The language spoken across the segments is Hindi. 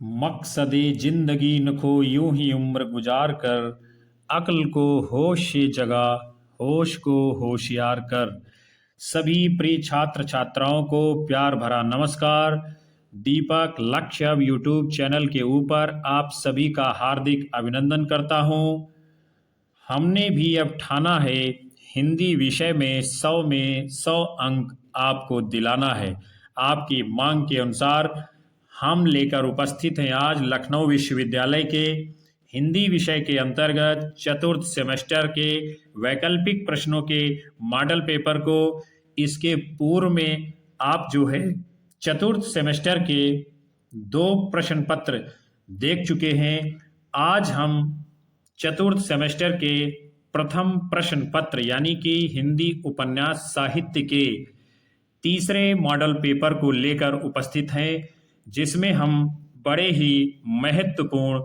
मकसदे जिंदगी न खो यूं ही उम्र गुजार कर, अक्ल को होश से जगा, होश को होशियार कर। सभी प्रिय छात्र छात्राओं को प्यार भरा नमस्कार। दीपक लक्ष्य यूट्यूब चैनल के ऊपर आप सभी का हार्दिक अभिनंदन करता हूं। हमने भी अब ठाना है हिंदी विषय में 100 अंक आपको दिलाना है। आपकी मांग के अनुसार हम लेकर उपस्थित हैं आज लखनऊ विश्वविद्यालय के हिंदी विषय के अंतर्गत चतुर्थ सेमेस्टर के वैकल्पिक प्रश्नों के मॉडल पेपर को। इसके पूर्व में आप जो है चतुर्थ सेमेस्टर के 2 प्रश्न पत्र देख चुके हैं। आज हम चतुर्थ सेमेस्टर के प्रथम प्रश्न पत्र यानी कि हिंदी उपन्यास साहित्य के तीसरे मॉडल पेपर को लेकर उपस्थित हैं, जिसमें हम बड़े ही महत्वपूर्ण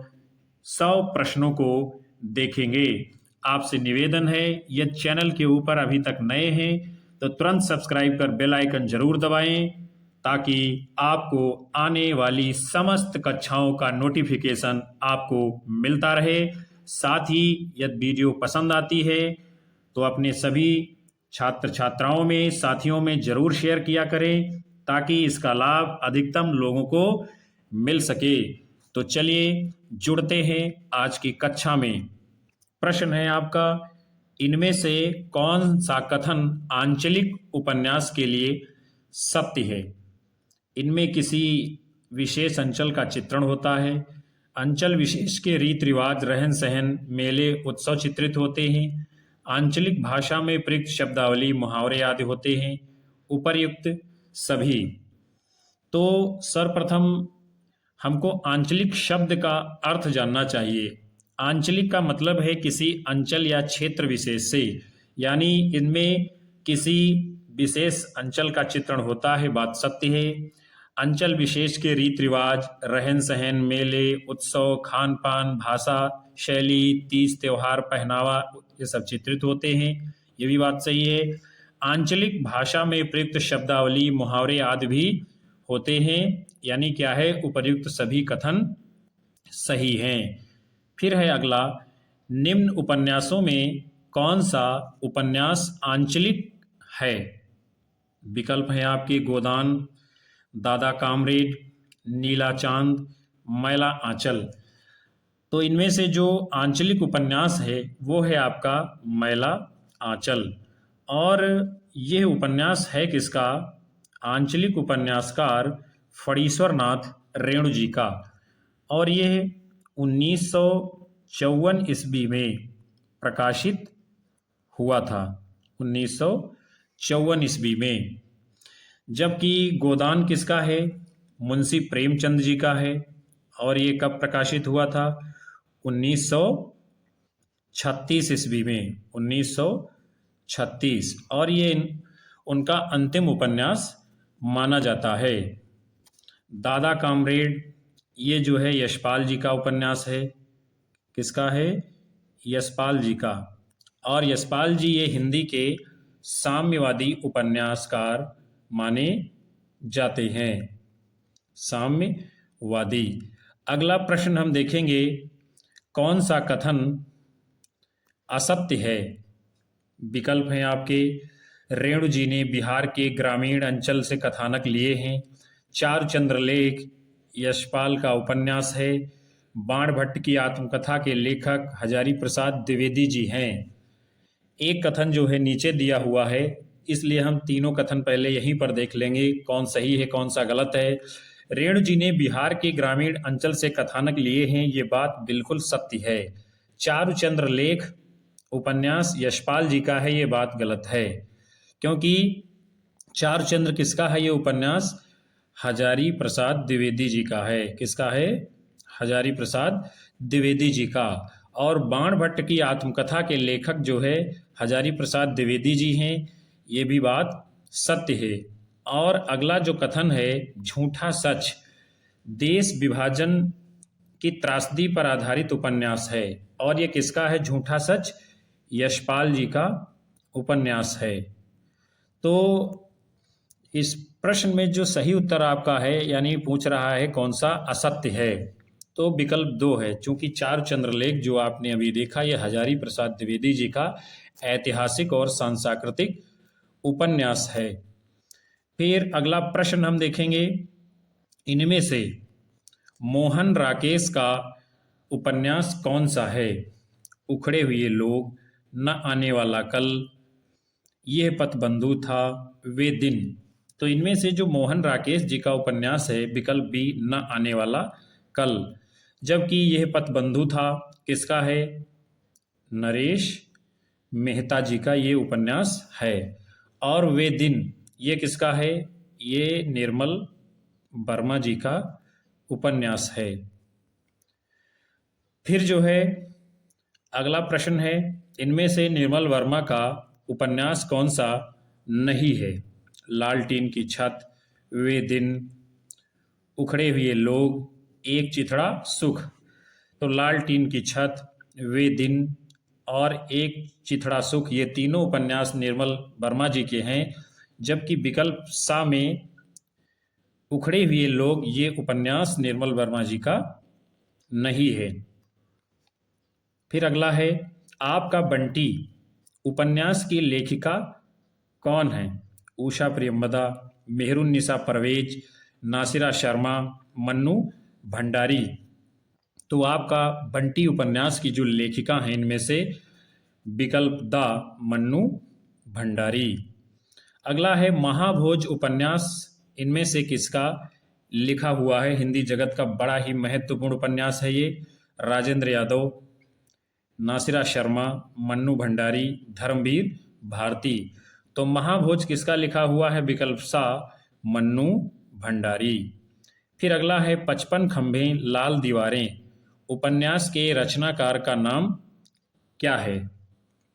100 प्रश्नों को देखेंगे। आपसे निवेदन है, यदि चैनल के ऊपर अभी तक नए हैं तो तुरंत सब्सक्राइब कर बेल आइकन जरूर दबाएं, ताकि आपको आने वाली समस्त कक्षाओं का नोटिफिकेशन आपको मिलता रहे। साथ ही यदि वीडियो पसंद आती है तो अपने सभी छात्र छात्राओं में, साथियों में जरूर शेयर किया करें, ताकि इसका लाभ अधिकतम लोगों को मिल सके। तो चलिए जुड़ते हैं आज की कक्षा में। प्रश्न है आपका, इनमें से कौन सा कथन आंचलिक उपन्यास के लिए सत्य है? इनमें किसी विशेष अंचल का चित्रण होता है। अंचल विशेष के रीति रिवाज, रहन सहन, मेले, उत्सव चित्रित होते हैं। आंचलिक भाषा में प्रयुक्त शब्दावली, मुहावरे आदि होते हैं। उपर्युक्त सभी। तो सर्वप्रथम हमको आंचलिक शब्द का अर्थ जानना चाहिए। आंचलिक का मतलब है किसी अंचल या क्षेत्र विशेष से, यानी इनमें किसी विशेष अंचल का चित्रण होता है, बात सत्य है। अंचल विशेष के रीति रिवाज, रहन सहन, मेले, उत्सव, खान पान, भाषा, शैली, तीज त्योहार, पहनावा, ये सब चित्रित होते हैं, ये भी बात सही है। आंचलिक भाषा में प्रयुक्त शब्दावली, मुहावरे आदि भी होते हैं, यानी क्या है, उपर्युक्त सभी कथन सही हैं। फिर है अगला, निम्न उपन्यासों में कौन सा उपन्यास आंचलिक है? विकल्प हैं आपके गोदान, दादा कामरेड, नीला चांद, मैला आंचल। तो इनमें से जो आंचलिक उपन्यास है वो है आपका मैला आंचल। और यह उपन्यास है किसका? आंचलिक उपन्यासकार फणीश्वर नाथ रेणु जी का। और यह 1954 ईस्वी में प्रकाशित हुआ था, 1954 ईस्वी में। जबकि गोदान किसका है? मुंशी प्रेमचंद जी का है। और ये कब प्रकाशित हुआ था? 1936 ईस्वी में, 1936। और ये उनका अंतिम उपन्यास माना जाता है। दादा कामरेड, ये जो है यशपाल जी का उपन्यास है। किसका है? यशपाल जी का। और यशपाल जी ये हिंदी के साम्यवादी उपन्यासकार माने जाते हैं, साम्यवादी। अगला प्रश्न हम देखेंगे, कौन सा कथन असत्य है? विकल्प हैं आपके, रेणु जी ने बिहार के ग्रामीण अंचल से कथानक लिए हैं। चारुचंद्रलेख यशपाल का उपन्यास है। बाणभट्ट की आत्मकथा के लेखक हजारी प्रसाद द्विवेदी जी हैं। एक कथन जो है नीचे दिया हुआ है, इसलिए हम तीनों कथन पहले यहीं पर देख लेंगे, कौन सही है कौन सा गलत है। रेणु जी ने बिहार के ग्रामीण अंचल से कथानक लिए हैं, ये बात बिल्कुल सत्य है। चारुचंद्रलेख उपन्यास यशपाल जी का है, ये बात गलत है, क्योंकि चारुचंद्र किसका है? ये उपन्यास हजारी प्रसाद द्विवेदी जी का है। किसका है? हजारी प्रसाद द्विवेदी जी का। और बाणभट्ट की आत्मकथा के लेखक जो है हजारी प्रसाद द्विवेदी जी हैं, ये भी बात सत्य है। और अगला जो कथन है, झूठा सच, देश विभाजन की त्रासदी पर आधारित उपन्यास है। और ये किसका है झूठा सच? यशपाल जी का उपन्यास है। तो इस प्रश्न में जो सही उत्तर आपका है, यानी पूछ रहा है कौन सा असत्य है, तो विकल्प 2 है। चूंकि चार चंद्रलेख जो आपने अभी देखा, यह हजारी प्रसाद द्विवेदी जी का ऐतिहासिक और सांस्कृतिक उपन्यास है। फिर अगला प्रश्न हम देखेंगे, इनमें से मोहन राकेश का उपन्यास कौन सा है? उखड़े हुए लोग, न आने वाला कल, यह पथबंधु था, वे दिन। तो इनमें से जो मोहन राकेश जी का उपन्यास है, विकल्प बी, न आने वाला कल। जबकि यह पथबंधु था किसका है? नरेश मेहता जी का ये उपन्यास है। और वे दिन ये किसका है? ये निर्मल वर्मा जी का उपन्यास है। फिर जो है अगला प्रश्न है, इनमें से निर्मल वर्मा का उपन्यास कौन सा नहीं है? लालटीन की छत, वे दिन, उखड़े हुए लोग, एक चिथड़ा सुख। तो लालटीन की छत, वे दिन और एक चिथड़ा सुख, ये तीनों उपन्यास निर्मल वर्मा जी के हैं। जबकि विकल्प सा में उखड़े हुए लोग, ये उपन्यास निर्मल वर्मा जी का नहीं है। फिर अगला है, आपका बंटी उपन्यास की लेखिका कौन है? उषा प्रियंवदा, मेहरुन्निसा परवेज, नासिरा शर्मा, मन्नू भंडारी। तो आपका बंटी उपन्यास की जो लेखिका हैं, इनमें से विकल्प द, मन्नू भंडारी। अगला है, महाभोज उपन्यास इनमें से किसका लिखा हुआ है? हिंदी जगत का बड़ा ही महत्वपूर्ण उपन्यास है ये। राजेंद्र यादव, नासिरा शर्मा, मन्नू भंडारी, धर्मवीर भारती। तो महाभोज किसका लिखा हुआ है? विकल्प सा, मन्नू भंडारी। फिर अगला है, 55 खंभे लाल दीवारें उपन्यास के रचनाकार का नाम क्या है?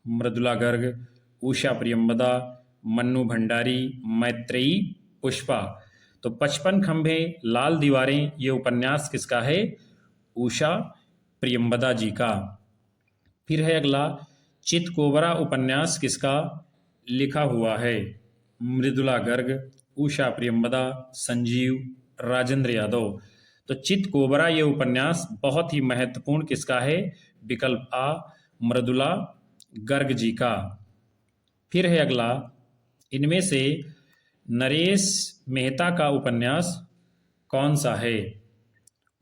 मृदुला गर्ग, उषा प्रियंवदा, मन्नू भंडारी, मैत्रेयी पुष्पा। तो 55 खंभे लाल दीवारें ये उपन्यास किसका है? उषा प्रियंवदा जी का। फिर है अगला, चितकोबरा उपन्यास किसका लिखा हुआ है? मृदुला गर्ग, उषा प्रियंवदा, संजीव, राजेंद्र यादव। तो चितकोबरा ये उपन्यास बहुत ही महत्वपूर्ण किसका है? विकल्प आ, मृदुला गर्ग जी का। फिर है अगला, इनमें से नरेश मेहता का उपन्यास कौन सा है?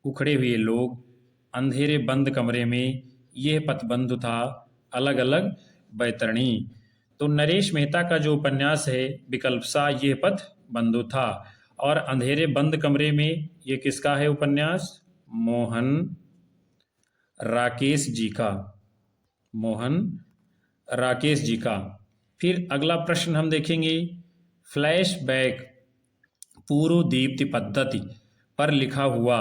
उखड़े हुए लोग, अंधेरे बंद कमरे में, यह पथबंधु था, अलग अलग बैतरणी। तो नरेश मेहता का जो उपन्यास है, विकल्प सा, यह पथबंधु था। और अंधेरे बंद कमरे में ये किसका है उपन्यास? मोहन राकेश जी का। मोहन राकेश जी का। फिर अगला प्रश्न हम देखेंगे, फ्लैशबैक पूर्व दीप्ति पद्धति पर लिखा हुआ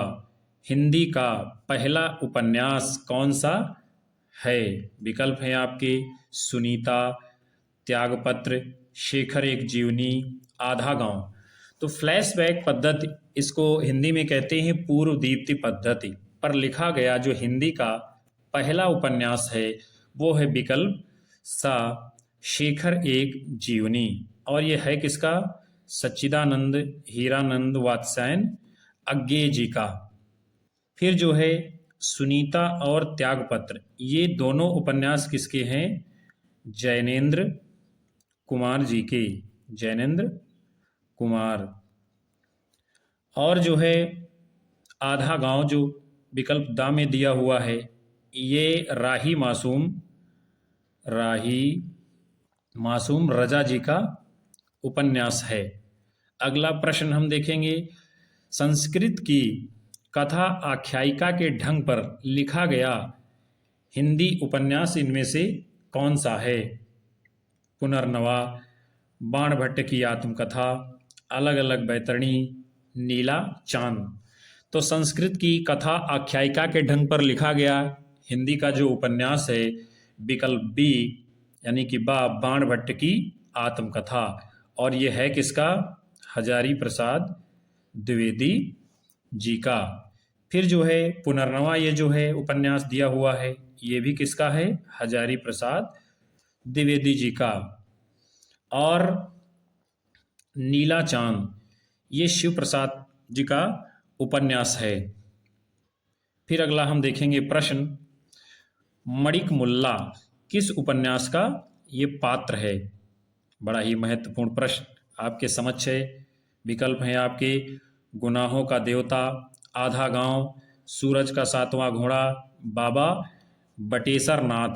हिंदी का पहला उपन्यास कौन सा है? विकल्प हैं आपके, सुनीता, त्यागपत्र, शेखर एक जीवनी, आधा गांव। तो फ्लैशबैक पद्धति, इसको हिंदी में कहते हैं पूर्व दीप्ति पद्धति पर लिखा गया जो हिंदी का पहला उपन्यास है, वो है विकल्प सा, शेखर एक जीवनी। और ये है किसका? सच्चिदानंद हीरानंद वात्स्यायन अज्ञे जी का। फिर जो है सुनीता और त्यागपत्र, ये दोनों उपन्यास किसके हैं? जैनेन्द्र कुमार जी के। जैनेन्द्र कुमार। और जो है आधा गांव जो विकल्प दा में दिया हुआ है, ये राही मासूम रजा जी का उपन्यास है। अगला प्रश्न हम देखेंगे, संस्कृत की कथा आख्यायिका के ढंग पर लिखा गया हिंदी उपन्यास इनमें से कौन सा है? पुनर्नवा, बाणभट्ट की आत्मकथा, अलग अलग बैतरणी, नीला चांद। तो संस्कृत की कथा आख्यायिका के ढंग पर लिखा गया हिंदी का जो उपन्यास है, विकल्प बी यानी कि बाणभट्ट की आत्मकथा। और ये है किसका? हजारी प्रसाद द्विवेदी जी का। फिर जो है पुनर्नवा, ये जो है उपन्यास दिया हुआ है, ये भी किसका है? हजारी प्रसाद द्विवेदी जी का। और नीला चांद, ये शिव प्रसाद जी का उपन्यास है। फिर अगला हम देखेंगे प्रश्न, मणिक मुल्ला किस उपन्यास का ये पात्र है? बड़ा ही महत्वपूर्ण प्रश्न आपके समक्ष है। विकल्प हैं आपके गुनाहों का देवता, आधा गांव, सूरज का सातवां घोड़ा, बाबा बटेसर नाथ।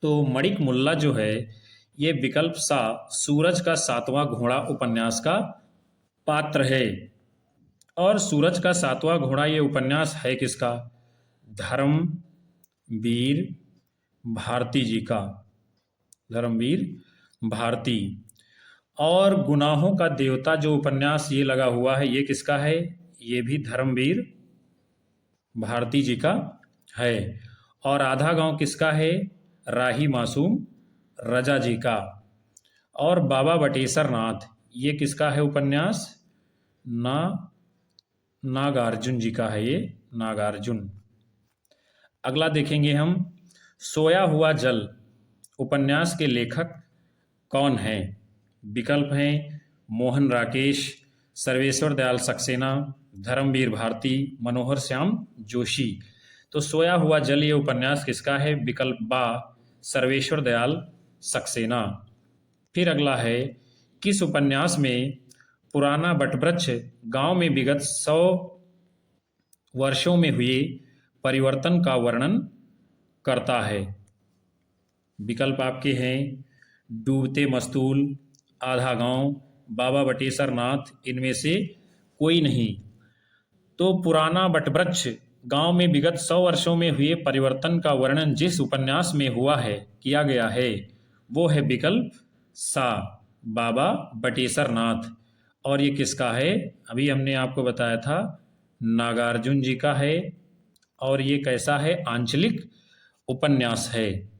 तो मणिक मुल्ला जो है ये विकल्प सा सूरज का सातवां घोड़ा उपन्यास का पात्र है। और सूरज का सातवां घोड़ा ये उपन्यास है किसका? धर्मवीर भारती जी का, धर्मवीर भारती। और गुनाहों का देवता जो उपन्यास ये लगा हुआ है ये किसका है? ये भी धर्मवीर भारती जी का है। और आधा गांव किसका है? राही मासूम रजा जी का। और बाबा बटेसर नाथ ये किसका है उपन्यास? नागार्जुन जी का है, ये नागार्जुन। अगला देखेंगे हम, सोया हुआ जल उपन्यास के लेखक कौन हैं? विकल्प हैं मोहन राकेश, सर्वेश्वर दयाल सक्सेना, धर्मवीर भारती, मनोहर श्याम जोशी। तो सोया हुआ जल ये उपन्यास किसका है? विकल्प बा सर्वेश्वर दयाल सक्सेना। फिर अगला है, किस उपन्यास में पुराना बटवृक्ष गांव में विगत 100 वर्षों में हुए परिवर्तन का वर्णन करता है? विकल्प आपके हैं डूबते मस्तूल, आधा गांव, बाबा बटेसर नाथ, इनमें से कोई नहीं। तो पुराना बटवृक्ष गांव में विगत 100 वर्षों में हुए परिवर्तन का वर्णन जिस उपन्यास में हुआ है, किया गया है, वो है विकल्प सा बाबा बटेसर नाथ। और ये किसका है? अभी हमने आपको बताया था नागार्जुन जी का है। और ये कैसा है? आंचलिक उपन्यास है।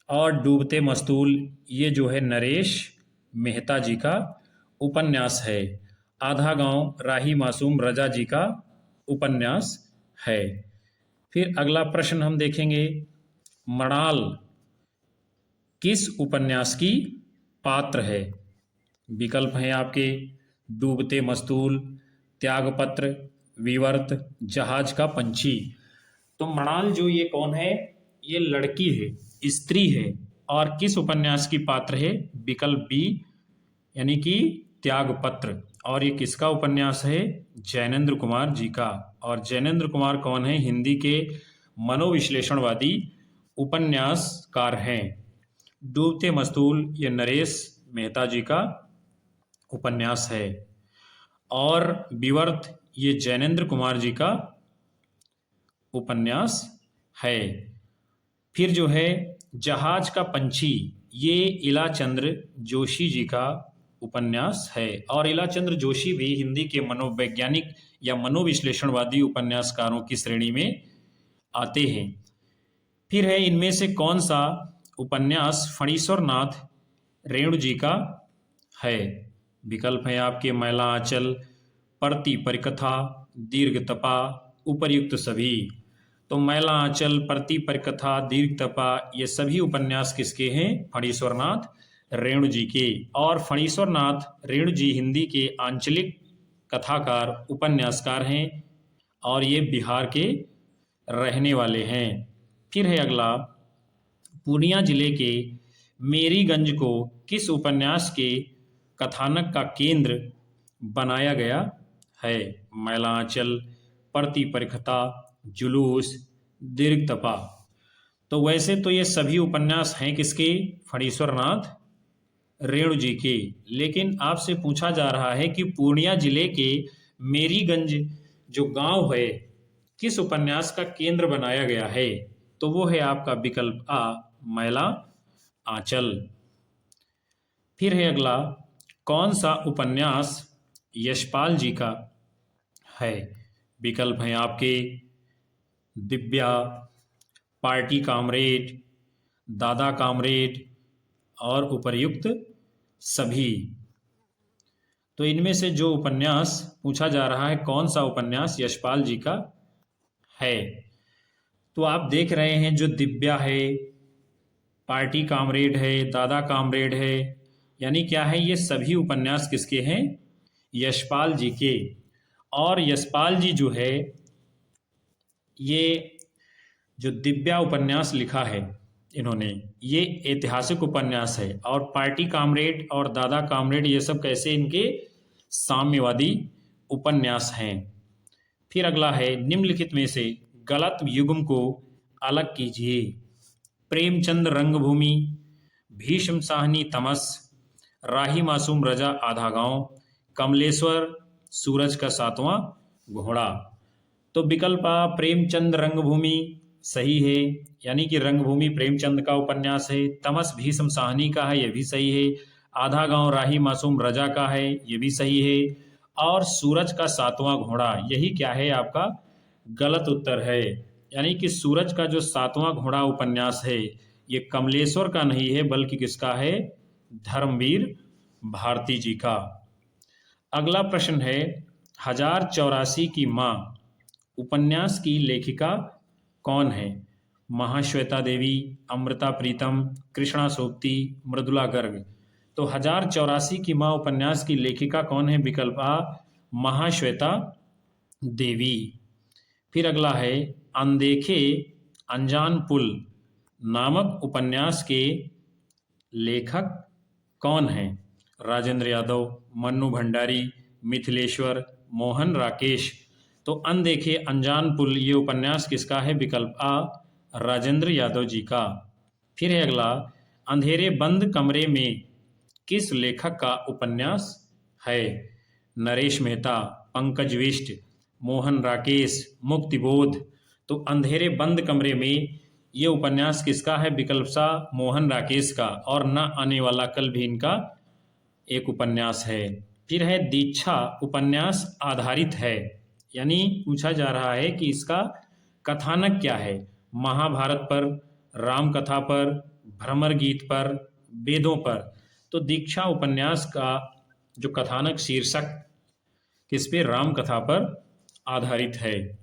और डूबते मस्तूल ये जो है नरेश मेहता जी का उपन्यास है। आधा गांव राही मासूम रजा जी का उपन्यास है। फिर अगला प्रश्न हम देखेंगे, मणाल किस उपन्यास की पात्र है? विकल्प हैं आपके डूबते मस्तूल, त्यागपत्र, विवर्त, जहाज का पंछी। तो मणाल जो ये कौन है? ये लड़की है, स्त्री है। और किस उपन्यास की पात्र है? विकल्प बी यानी कि त्यागपत्र। और ये किसका उपन्यास है? जैनेंद्र कुमार जी का। और जैनेंद्र कुमार कौन है? हिंदी के मनोविश्लेषणवादी उपन्यासकार हैं। डूबते मस्तूल ये नरेश मेहता जी का उपन्यास है। और विवर्त ये जैनेंद्र कुमार जी का उपन्यास है। फिर जो है जहाज का पंछी ये इलाचंद्र जोशी जी का उपन्यास है। और इलाचंद्र जोशी भी हिंदी के मनोवैज्ञानिक या मनोविश्लेषणवादी उपन्यासकारों की श्रेणी में आते हैं। फिर है, इनमें से कौन सा उपन्यास फणीश्वर नाथ रेणु जी का है? विकल्प है आपके मैला आंचल, परती परिकथा, दीर्घ तपा, उपर्युक्त सभी। तो मैला आंचल, परती परिकथा, दीर्घ तपा ये सभी उपन्यास किसके हैं? फणीश्वर नाथ रेणु जी के। और फणीश्वर नाथ रेणु जी हिंदी के आंचलिक कथाकार उपन्यासकार हैं और ये बिहार के रहने वाले हैं। फिर है अगला, पूर्णिया जिले के मेरीगंज को किस उपन्यास के कथानक का केंद्र बनाया गया है? मैला आंचल, परती परिकथा, जुलूस, दीर्घ तपा। तो वैसे तो ये सभी उपन्यास हैं किसके? फणीश्वर नाथ रेणु जी के। लेकिन आपसे पूछा जा रहा है कि पूर्णिया जिले के मेरीगंज जो गांव है किस उपन्यास का केंद्र बनाया गया है? तो वो है आपका विकल्प आ मैला आंचल। फिर है अगला, कौन सा उपन्यास यशपाल जी का है? विकल्प हैं आपके दिव्या, पार्टी कामरेड, दादा कामरेड और उपर्युक्त सभी। तो इनमें से जो उपन्यास पूछा जा रहा है कौन सा उपन्यास यशपाल जी का है, तो आप देख रहे हैं जो दिव्या है, पार्टी कामरेड है, दादा कामरेड है, यानी क्या है? ये सभी उपन्यास किसके हैं? यशपाल जी के। और यशपाल जी जो है ये जो दिव्या उपन्यास लिखा है इन्होंने, ये ऐतिहासिक उपन्यास है। और पार्टी कामरेड और दादा कामरेड ये सब कैसे इनके साम्यवादी उपन्यास हैं। फिर अगला है निम्नलिखित में से गलत युग्म को अलग कीजिए। प्रेमचंद रंगभूमि, भीष्म साहनी तमस, राही मासूम रजा आधा गांव, कमलेश्वर सूरज का सातवां घोड़ा। तो विकल्प आ प्रेमचंद रंगभूमि सही है, यानी कि रंगभूमि प्रेमचंद का उपन्यास है। तमस भीष्म साहनी का है, यह भी सही है। आधा गांव राही मासूम रजा का है, यह भी सही है। और सूरज का सातवां घोड़ा यही क्या है आपका गलत उत्तर है। यानी कि सूरज का जो सातवां घोड़ा उपन्यास है ये कमलेश्वर का नहीं है, बल्कि किसका है, धर्मवीर भारती जी का। अगला प्रश्न है 1084 की माँ उपन्यास की लेखिका कौन है? महाश्वेता देवी, अमृता प्रीतम, कृष्णा सोबती, मृदुला गर्ग। तो 1084 की माँ उपन्यास की लेखिका कौन है? विकल्प आ महाश्वेता देवी। फिर अगला है अनदेखे अनजान पुल नामक उपन्यास के लेखक कौन हैं? राजेंद्र यादव, मन्नू भंडारी, मिथिलेश्वर, मोहन राकेश। तो अनदेखे अनजान पुल ये उपन्यास किसका है? विकल्प आ राजेंद्र यादव जी का। फिर है अगला अंधेरे बंद कमरे में किस लेखक का उपन्यास है? नरेश मेहता, पंकज विष्ट, मोहन राकेश, मुक्तिबोध। तो अंधेरे बंद कमरे में ये उपन्यास किसका है? विकल्प सा मोहन राकेश का। और न आने वाला कल भी इनका एक उपन्यास है। फिर है दीक्षा उपन्यास आधारित है, यानी पूछा जा रहा है कि इसका कथानक क्या है? महाभारत पर, राम कथा पर, भ्रमर गीत पर, वेदों पर। तो दीक्षा उपन्यास का जो कथानक शीर्षक किस पे? राम कथा पर आधारित है।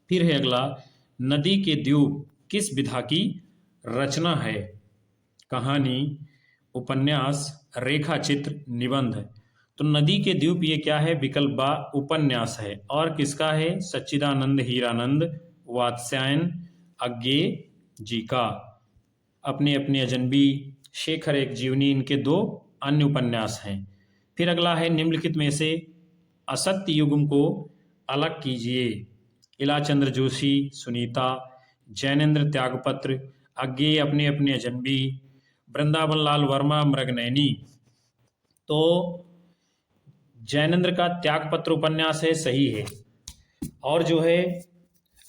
फिर है अगला नदी के द्वीप किस विधा की रचना है? कहानी, उपन्यास, रेखा चित्र, निबंध। तो नदी के द्वीप ये क्या है? विकल्प बा उपन्यास है। और किसका है? सच्चिदानंद हीरानंद वात्स्यायन अज्ञेय जी का। अपने अपने अजनबी, शेखर एक जीवनी, इनके दो अन्य उपन्यास हैं। फिर अगला है निम्नलिखित में से असत्य युग्म को अलग कीजिए। इलाचंद्र जोशी, सुनीता, जैनेन्द्र त्यागपत्र, अज्ञेय अपने अपने अजनबी, वृंदावन लाल वर्मा मृगनयनी। तो जैनेन्द्र का त्यागपत्र उपन्यास है, सही है। और जो है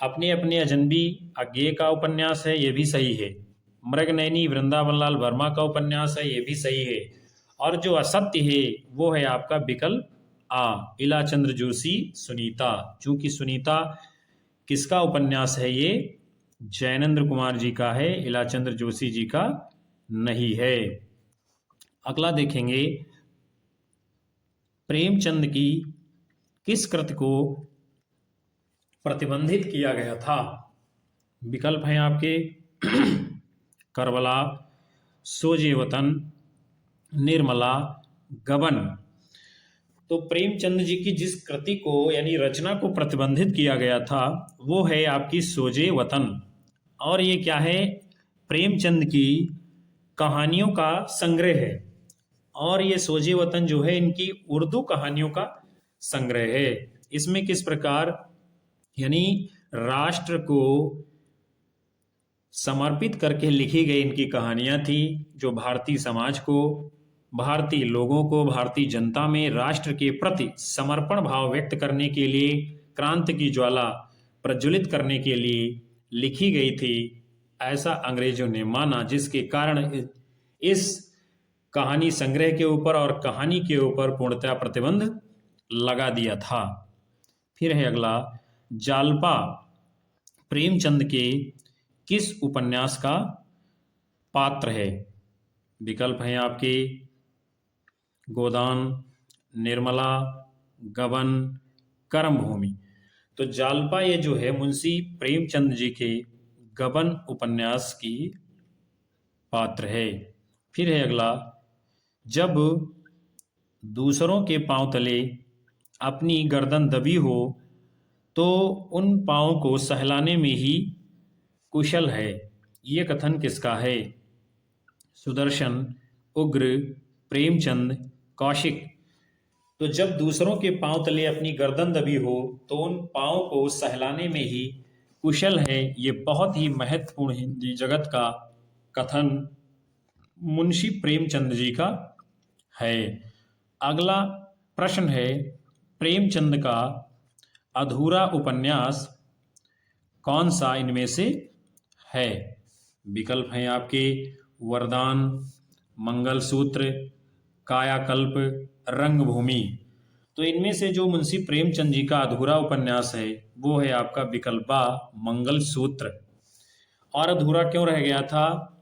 अपने अपने अजनबी अज्ञेय का उपन्यास है, ये भी सही है। मृगनयनी वृंदावन लाल वर्मा का उपन्यास है, ये भी सही है। और जो असत्य है वो है आपका विकल्प आ इलाचंद्र जोशी सुनीता। चूंकि सुनीता किसका उपन्यास है? ये जैनेन्द्र कुमार जी का है, इलाचंद्र जोशी जी का नहीं है। अगला देखेंगे प्रेमचंद की किस कृति को प्रतिबंधित किया गया था? विकल्प हैं आपके करबला, सोजे वतन, निर्मला, गबन। तो प्रेमचंद जी की जिस कृति को यानी रचना को प्रतिबंधित किया गया था वो है आपकी सोजे वतन। और ये क्या है? प्रेमचंद की कहानियों का संग्रह है। और ये सोजे वतन जो है इनकी उर्दू कहानियों का संग्रह है। इसमें किस प्रकार यानी राष्ट्र को समर्पित करके लिखी गई इनकी कहानियां थी, जो भारतीय समाज को, भारतीय लोगों को, भारतीय जनता में राष्ट्र के प्रति समर्पण भाव व्यक्त करने के लिए, क्रांति की ज्वाला प्रज्वलित करने के लिए लिखी गई थी, ऐसा अंग्रेजों ने माना, जिसके कारण इस कहानी संग्रह के ऊपर और कहानी के ऊपर पूर्णतः प्रतिबंध लगा दिया था। फिर है अगला जालपा प्रेमचंद के किस उपन्यास का पात्र है? विकल्प हैं आपके गोदान, निर्मला, गबन, कर्मभूमि। तो जालपा ये जो है मुंशी प्रेमचंद जी के गबन उपन्यास की पात्र है। फिर है अगला जब दूसरों के पांव तले अपनी गर्दन दबी हो तो उन पाँव को सहलाने में ही कुशल है। ये कथन किसका है? सुदर्शन, उग्र, प्रेमचंद, कौशिक। तो जब दूसरों के पांव तले अपनी गर्दन दबी हो तो उन पांव को सहलाने में ही कुशल है। ये बहुत ही महत्वपूर्ण हिंदी जगत का कथन मुंशी प्रेमचंद जी का है। अगला प्रश्न है, प्रेमचंद का अधूरा उपन्यास कौन सा इनमें से है? विकल्प हैं आपके वरदान, मंगलसूत्र, कायाकल्प, रंगभूमि। तो इनमें से जो मुंशी प्रेमचंद जी का अधूरा उपन्यास है वो है आपका विकल्प बा, मंगलसूत्र। और अधूरा क्यों रह गया था?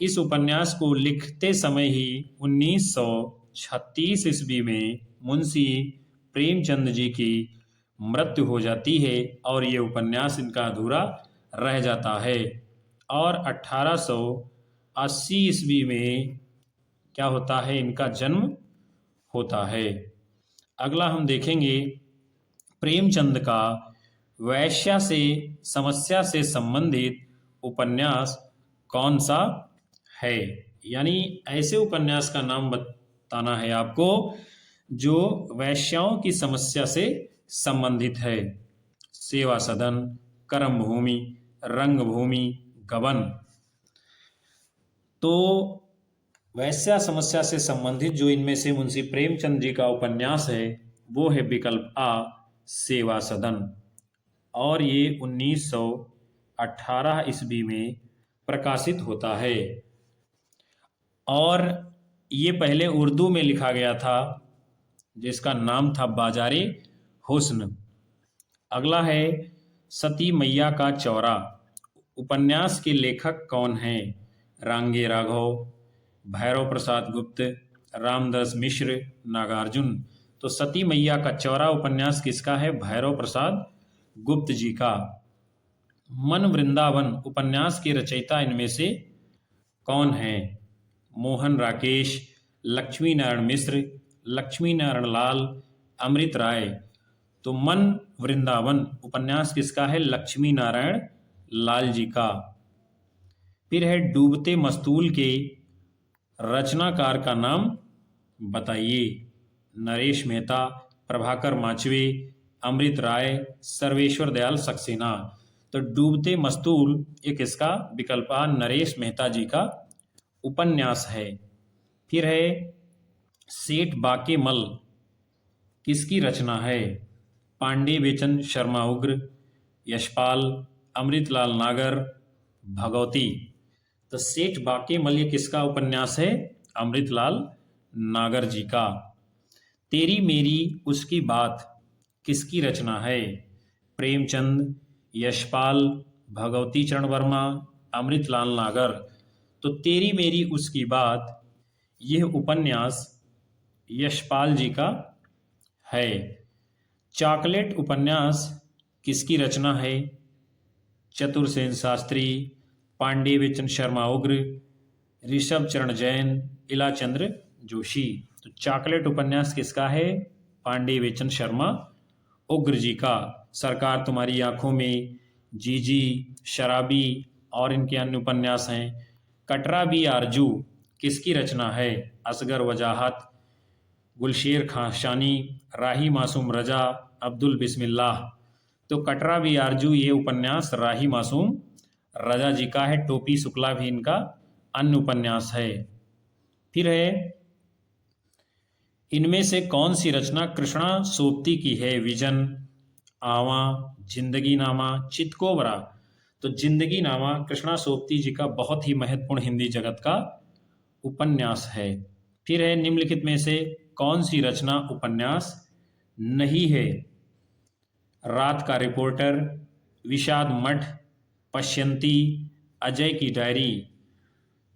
इस उपन्यास को लिखते समय ही 1936 ईस्वी में मुंशी प्रेमचंद जी की मृत्यु हो जाती है और ये उपन्यास इनका अधूरा रह जाता है। और 1880 ईस्वी में क्या होता है? इनका जन्म होता है। अगला हम देखेंगे, प्रेमचंद का वैश्या से समस्या से संबंधित उपन्यास कौन सा है? यानी ऐसे उपन्यास का नाम बताना है आपको जो वैश्याओं की समस्या से संबंधित है। सेवा सदन, कर्म भूमि, रंगभूमि, गबन। तो वैश्या समस्या से संबंधित जो इनमें से मुंशी प्रेमचंद जी का उपन्यास है वो है विकल्प आ, सेवा सदन। और ये 1918 ईस्वी में प्रकाशित होता है और ये पहले उर्दू में लिखा गया था जिसका नाम था बाजारे हुस्न। अगला है, सती मैया का चौरा। उपन्यास के लेखक कौन हैं? रांगे राघव, भैरव प्रसाद गुप्त, रामदास मिश्र, नागार्जुन। तो सती मैया का चौरा उपन्यास किसका है? भैरव प्रसाद गुप्त जी का। मन वृंदावन उपन्यास के रचयिता इनमें से कौन हैं? मोहन राकेश, लक्ष्मी नारायण मिश्र, लक्ष्मी नारायण लाल, अमृत राय। तो मन वृंदावन उपन्यास किसका है? लक्ष्मी नारायण लाल जी का। फिर है, डूबते मस्तूल के रचनाकार का नाम बताइए। नरेश मेहता, प्रभाकर माचवे, अमृत राय, सर्वेश्वर दयाल सक्सेना। तो डूबते मस्तूल ये किसका विकल्प आ? नरेश मेहता जी का उपन्यास है। फिर है, सेठ बाके मल किसकी रचना है? पांडे बेचन शर्मा उग्र, यशपाल, अमृतलाल नागर, भगवती। तो सेठ बाके मल ये किसका उपन्यास है? अमृतलाल नागर जी का। तेरी मेरी उसकी बात किसकी रचना है? प्रेमचंद, यशपाल, भगवती चरण वर्मा, अमृतलाल नागर। तो तेरी मेरी उसकी बात यह उपन्यास यशपाल जी का है। चॉकलेट उपन्यास किसकी रचना है? चतुरसेन शास्त्री, पांडे बेचन शर्मा उग्र, ऋषभ चरण जैन, इलाचंद्र जोशी। तो चॉकलेट उपन्यास किसका है? पांडे बेचन शर्मा उग्र जी का। सरकार तुम्हारी आंखों में, जीजी, शराबी और इनके अन्य उपन्यास हैं। कटरा बी आरजू किसकी रचना है? असगर वजाहत, गुलशेर खाशानी, राही मासूम रजा, अब्दुल बिस्मिल्लाह। तो कटरा बी आरजू ये उपन्यास राही मासूम रजा जी का है। टोपी शुक्ला भी इनका अन्य उपन्यास है। फिर है, इनमें से कौन सी रचना कृष्णा सोबती की है? विजन, आवा, जिंदगी नामा, चितकोबरा। तो जिंदगी नामा कृष्णा सोबती जी का बहुत ही महत्वपूर्ण हिंदी जगत का उपन्यास है। फिर है, निम्नलिखित में से कौन सी रचना उपन्यास नहीं है? रात का रिपोर्टर, विषाद मठ, पश्यंती, अजय की डायरी।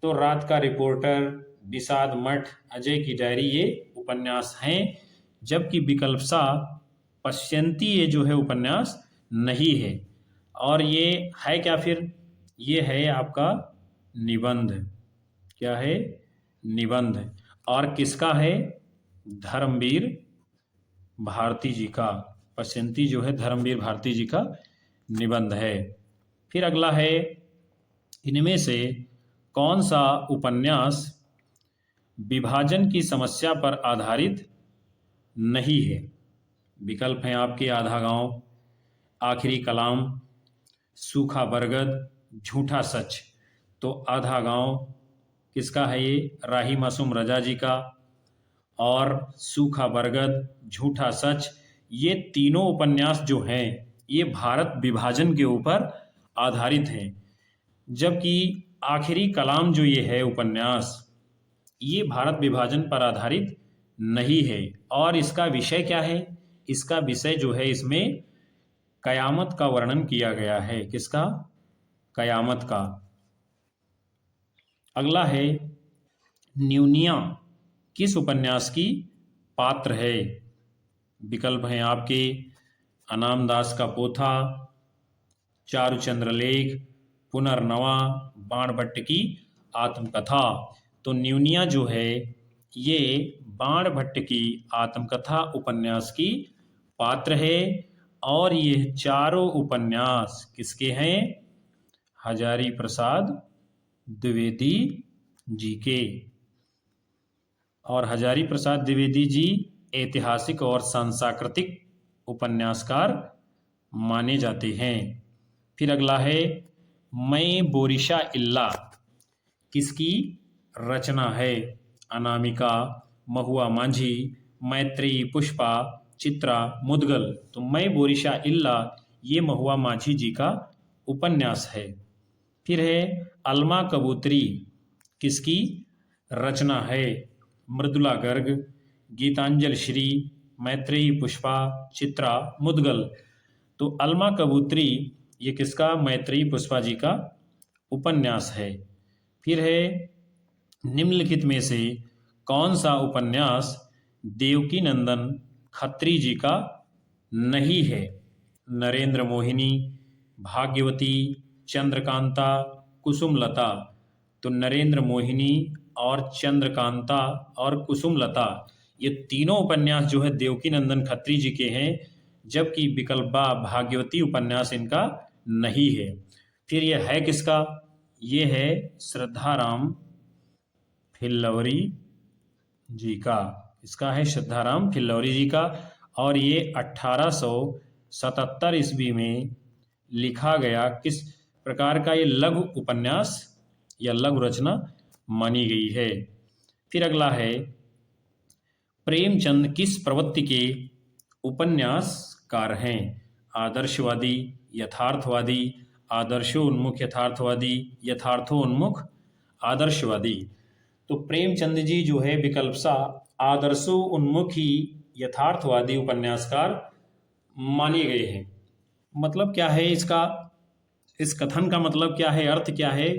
तो रात का रिपोर्टर, विषाद मठ, अजय की डायरी ये उपन्यास हैं, जबकि विकल्प सा पश्यंती ये जो है उपन्यास नहीं है। और ये है क्या फिर? ये है आपका निबंध। क्या है? निबंध। और किसका है? धर्मवीर भारती जी का, पश्यंती जो है धर्मवीर भारती जी का निबंध है। फिर अगला है, इनमें से कौन सा उपन्यास विभाजन की समस्या पर आधारित नहीं है? विकल्प हैं आपके आधा गांव, आखिरी कलाम, सूखा बरगद, झूठा सच। तो आधा गांव किसका है? ये राही मासूम रजा जी का। और सूखा बरगद, झूठा सच, ये तीनों उपन्यास जो हैं ये भारत विभाजन के ऊपर आधारित हैं। जबकि आखिरी कलाम जो ये है उपन्यास, ये भारत विभाजन पर आधारित नहीं है। और इसका विषय क्या है? इसका विषय जो है इसमें कयामत का वर्णन किया गया है। किसका? कयामत का। अगला है, न्यूनिया किस उपन्यास की पात्र है? विकल्प हैं आपके अनाम दास का पोथा, चारुचंद्र लेख, पुनर्नवा, बाणभट्ट की आत्मकथा। तो न्यूनिया जो है ये बाणभट्ट की आत्मकथा उपन्यास की पात्र है। और ये चारों उपन्यास किसके हैं? हजारी प्रसाद द्विवेदी जी के। और हजारी प्रसाद द्विवेदी जी ऐतिहासिक और सांस्कृतिक उपन्यासकार माने जाते हैं। फिर अगला है, मैं बोरिशा इल्ला किसकी रचना है? अनामिका, महुआ माझी, मैत्रेयी पुष्पा, चित्रा मुदगल। तो मैं बोरिशा इल्ला ये महुआ माझी जी का उपन्यास है। फिर है, अलमा कबूतरी किसकी रचना है? मृदुला गर्ग, गीतांजल श्री, मैत्रेयी पुष्पा, चित्रा मुदगल। तो अलमा कबूतरी ये किसका? मैत्रेयी पुष्पा जी का उपन्यास है। फिर है, निम्नलिखित में से कौन सा उपन्यास देवकी नंदन खत्री जी का नहीं है? नरेंद्र मोहिनी, भाग्यवती, चंद्रकांता, कुसुमलता। तो नरेंद्र मोहिनी और चंद्रकांता और कुसुमलता ये तीनों उपन्यास जो है देवकी नंदन खत्री जी के हैं। जबकि विकल्प बा भाग्यवती उपन्यास इनका नहीं है। फिर यह है किसका? ये है श्रद्धाराम फिल्लौरी जी का। इसका है श्रद्धाराम फिल्लौरी जी का। और ये 1877 ईस्वी में लिखा गया किस प्रकार का ये लघु उपन्यास या लघु रचना मानी गई है। फिर अगला है, प्रेमचंद किस प्रवृत्ति के उपन्यासकार हैं? आदर्शवादी, यथार्थवादी, आदर्शोन्मुख यथार्थवादी, यथार्थोन्मुख आदर्शवादी। तो प्रेमचंद जी जो है विकल्प सा आदर्शोन्मुखी यथार्थवादी उपन्यासकार माने गए हैं। मतलब क्या है इसका? इस कथन का मतलब क्या है, अर्थ क्या है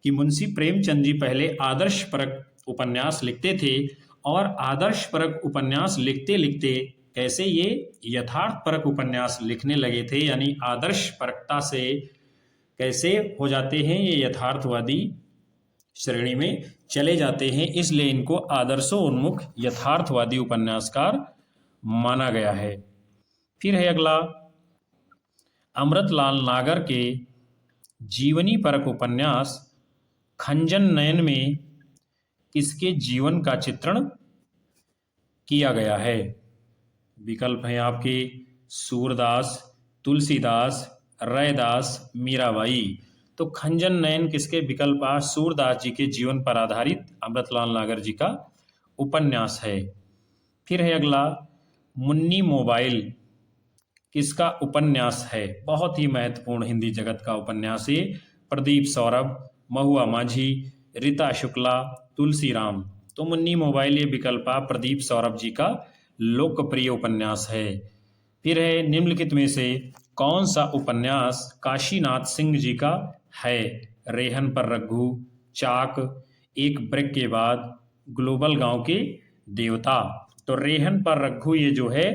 कि मुंशी प्रेमचंद जी पहले आदर्शपरक उपन्यास लिखते थे और आदर्शपरक उपन्यास लिखते लिखते कैसे ये यथार्थपरक उपन्यास लिखने लगे थे, यानी आदर्शपरकता से कैसे हो जाते हैं ये यथार्थवादी श्रेणी में चले जाते हैं। इसलिए इनको आदर्शोन्मुख यथार्थवादी उपन्यासकार माना गया है। फिर है अगला, अमृतलाल नागर के जीवनी परक उपन्यास खंजन नयन में किसके जीवन का चित्रण किया गया है? विकल्प हैं आपके सूरदास, तुलसीदास, रैदास, मीराबाई। तो खंजन नयन किसके? विकल्प आ सूरदास जी के जीवन पर आधारित अमृतलाल नागर जी का उपन्यास है। फिर है अगला, मुन्नी मोबाइल किसका उपन्यास है? बहुत ही महत्वपूर्ण हिंदी जगत का उपन्यास है। प्रदीप सौरभ, महुआ माझी, रीता शुक्ला, तुलसीराम। तो मुन्नी मोबाइल ये विकल्पा प्रदीप सौरभ जी का लोकप्रिय उपन्यास है। फिर है, निम्नलिखित में से कौन सा उपन्यास काशीनाथ सिंह जी का है? रेहन पर रघु, चाक, एक ब्रेक के बाद, ग्लोबल गांव के देवता। तो रेहन पर रघु ये जो है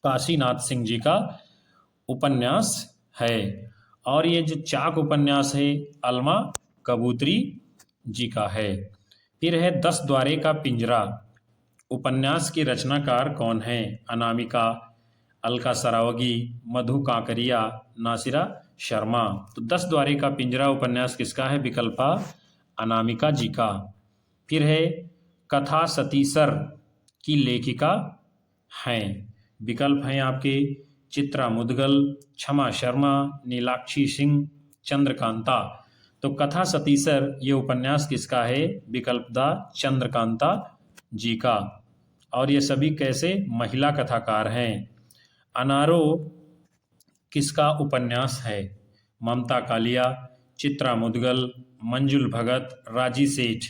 काशीनाथ सिंह जी का उपन्यास है। और ये जो चाक उपन्यास है अलमा कबूतरी जी का है। फिर है 10 द्वारे का पिंजरा उपन्यास की रचनाकार कौन है? अनामिका, अलका सरावगी, मधु कांकरिया, नासिरा शर्मा। तो 10 द्वारे का पिंजरा उपन्यास किसका है? विकल्प आ अनामिका जी का। फिर है कथा सतीसर की लेखिका हैं। विकल्प हैं आपके चित्रा मुदगल, क्षमा शर्मा, नीलाक्षी सिंह, चंद्रकांता। तो कथा सतीसर ये उपन्यास किसका है? विकल्प द चंद्रकांता जी का। और ये सभी कैसे? महिला कथाकार हैं। अनारो किसका उपन्यास है? ममता कालिया, चित्रा मुदगल, मंजुल भगत, राजी सेठ।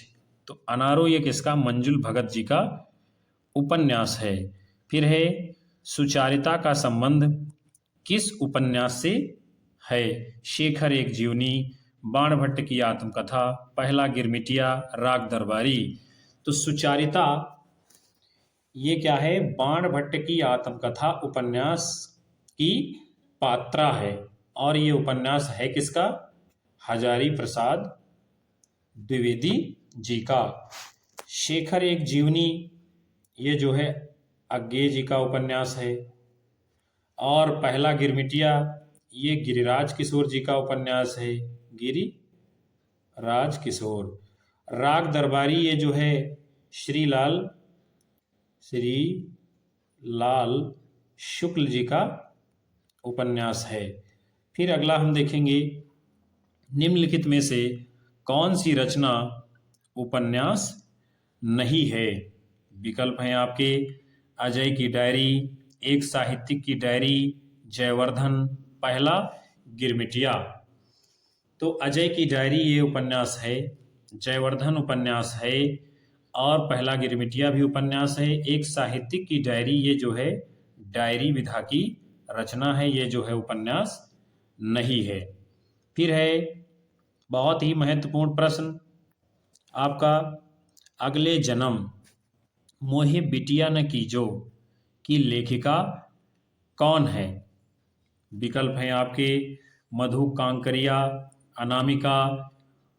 तो अनारो ये किसका? मंजुल भगत जी का उपन्यास है। फिर है सुचारिता का संबंध किस उपन्यास से है? शेखर एक जीवनी, बाणभट्ट की आत्मकथा, पहला गिरमिटिया, राग दरबारी। तो सुचारिता ये क्या है? बाणभट्ट की आत्मकथा उपन्यास की पात्रा है। और ये उपन्यास है किसका? हजारी प्रसाद द्विवेदी जी का। शेखर एक जीवनी ये जो है अज्ञे जी का उपन्यास है। और पहला गिरमिटिया ये गिरिराज किशोर जी का उपन्यास है। गिरिराज किशोर। राग दरबारी ये जो है श्रीलाल शुक्ल जी का उपन्यास है। फिर अगला हम देखेंगे निम्नलिखित में से कौन सी रचना उपन्यास नहीं है? विकल्प हैं आपके अजय की डायरी, एक साहित्यिक की डायरी, जयवर्धन, पहला गिरमिटिया। तो अजय की डायरी ये उपन्यास है, जयवर्धन उपन्यास है, और पहला गिरमिटिया भी उपन्यास है। एक साहित्यिक की डायरी ये जो है डायरी विधा की रचना है, ये जो है उपन्यास नहीं है। फिर है बहुत ही महत्वपूर्ण प्रश्न आपका, अगले जन्म मोहे बिटिया न कीजो की लेखिका कौन है? विकल्प हैं आपके मधु कांकरिया, अनामिका,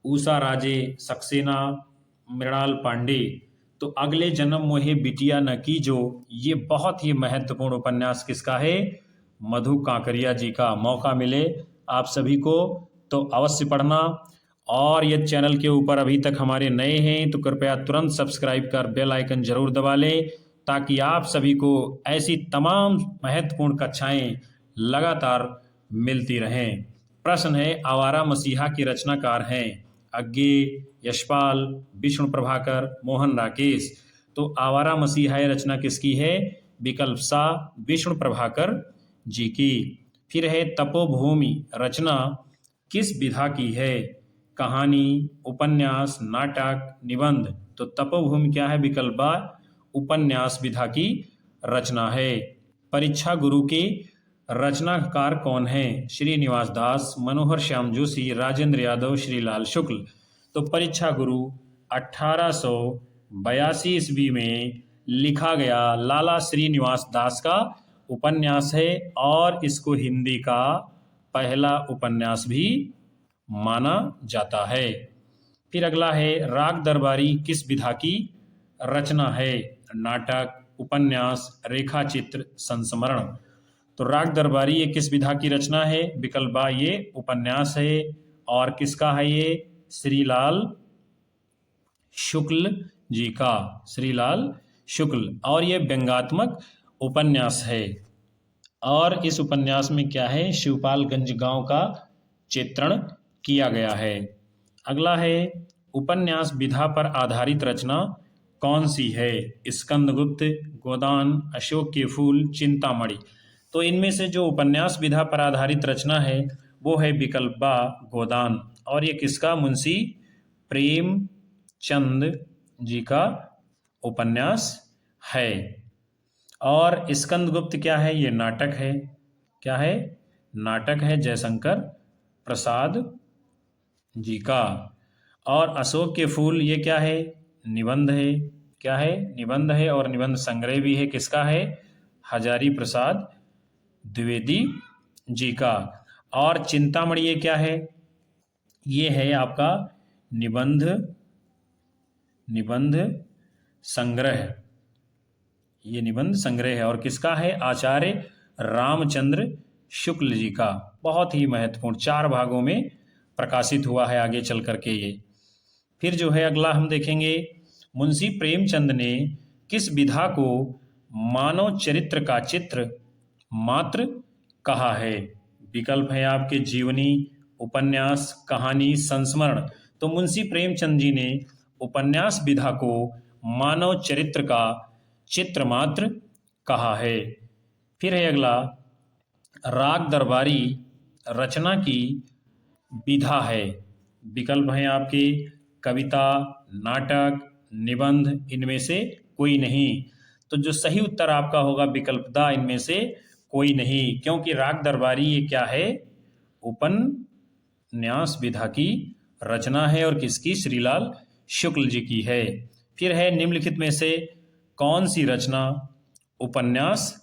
उषा राजे सक्सेना, मृणाल पांडे। तो अगले जन्म मोहे बिटिया न कीजो ये बहुत ही महत्वपूर्ण उपन्यास किसका है? मधु कांकरिया जी का। मौका मिले आप सभी को तो अवश्य पढ़ना। और यदि चैनल के ऊपर अभी तक हमारे नए हैं तो कृपया तुरंत सब्सक्राइब कर बेल आइकन जरूर दबा लें, ताकि आप सभी को ऐसी तमाम महत्वपूर्ण कक्षाएं लगातार मिलती रहें। प्रश्न है आवारा मसीहा की रचनाकार हैं? अज्ञे, यशपाल, विष्णु प्रभाकर, मोहन राकेश। तो आवारा मसीहा रचना किसकी है? विकल्प सा विष्णु प्रभाकर जी की। फिर है तपोभूमि रचना किस विधा की है? कहानी, उपन्यास, नाटक, निबंध। तो तपोभूमि क्या है? विकल्प बा उपन्यास विधा की रचना है। परीक्षा गुरु के रचनाकार कौन है? श्रीनिवास दास, मनोहर श्याम जोशी, राजेंद्र यादव, श्रीलाल शुक्ल। तो परीक्षा गुरु 1882 ईस्वी में लिखा गया लाला श्रीनिवास दास का उपन्यास है, और इसको हिंदी का पहला उपन्यास भी माना जाता है। फिर अगला है राग दरबारी किस विधा की रचना है? नाटक, उपन्यास, रेखाचित्र, संस्मरण। तो राग दरबारी ये किस विधा की रचना है? विकल्प बा ये उपन्यास है। और किसका है ये? श्रीलाल शुक्ल जी का। श्रीलाल शुक्ल। और ये व्यंग्यात्मक उपन्यास है। और इस उपन्यास में क्या है? शिवपालगंज गांव का चित्रण किया गया है। अगला है उपन्यास विधा पर आधारित रचना कौन सी है? स्कंदगुप्त, गोदान, अशोक के फूल, चिंतामणि। तो इनमें से जो उपन्यास विधा पर आधारित रचना है वो है विकल्प बा गोदान। और ये किसका? मुंशी प्रेमचंद जी का उपन्यास है। और स्कंदगुप्त क्या है? ये नाटक है। क्या है? नाटक है, जयशंकर प्रसाद जी का। और अशोक के फूल ये क्या है? निबंध है। क्या है? निबंध है, और निबंध संग्रह भी है। किसका है? हजारी प्रसाद द्विवेदी जी का। और चिंतामणि ये क्या है? ये है आपका निबंध संग्रह। ये निबंध संग्रह है और किसका है? आचार्य रामचंद्र शुक्ल जी का। बहुत ही महत्वपूर्ण, 4 भागों में प्रकाशित हुआ है आगे चल करके ये। फिर जो है अगला हम देखेंगे, मुंशी प्रेमचंद ने किस विधा को मानव चरित्र का चित्र मात्र कहा है? विकल्प है आपके जीवनी, उपन्यास, कहानी, संस्मरण। तो मुंशी प्रेमचंद जी ने उपन्यास विधा को मानव चरित्र का चित्र मात्र कहा है। फिर है अगला, राग दरबारी रचना की विधा है। विकल्प हैं आपके कविता, नाटक, निबंध, इनमें से कोई नहीं। तो जो सही उत्तर आपका होगा विकल्प द, इनमें से कोई नहीं, क्योंकि राग दरबारी ये क्या है? उपन्यास विधा की रचना है और किसकी? श्रीलाल शुक्ल जी की है। फिर है, निम्नलिखित में से कौन सी रचना उपन्यास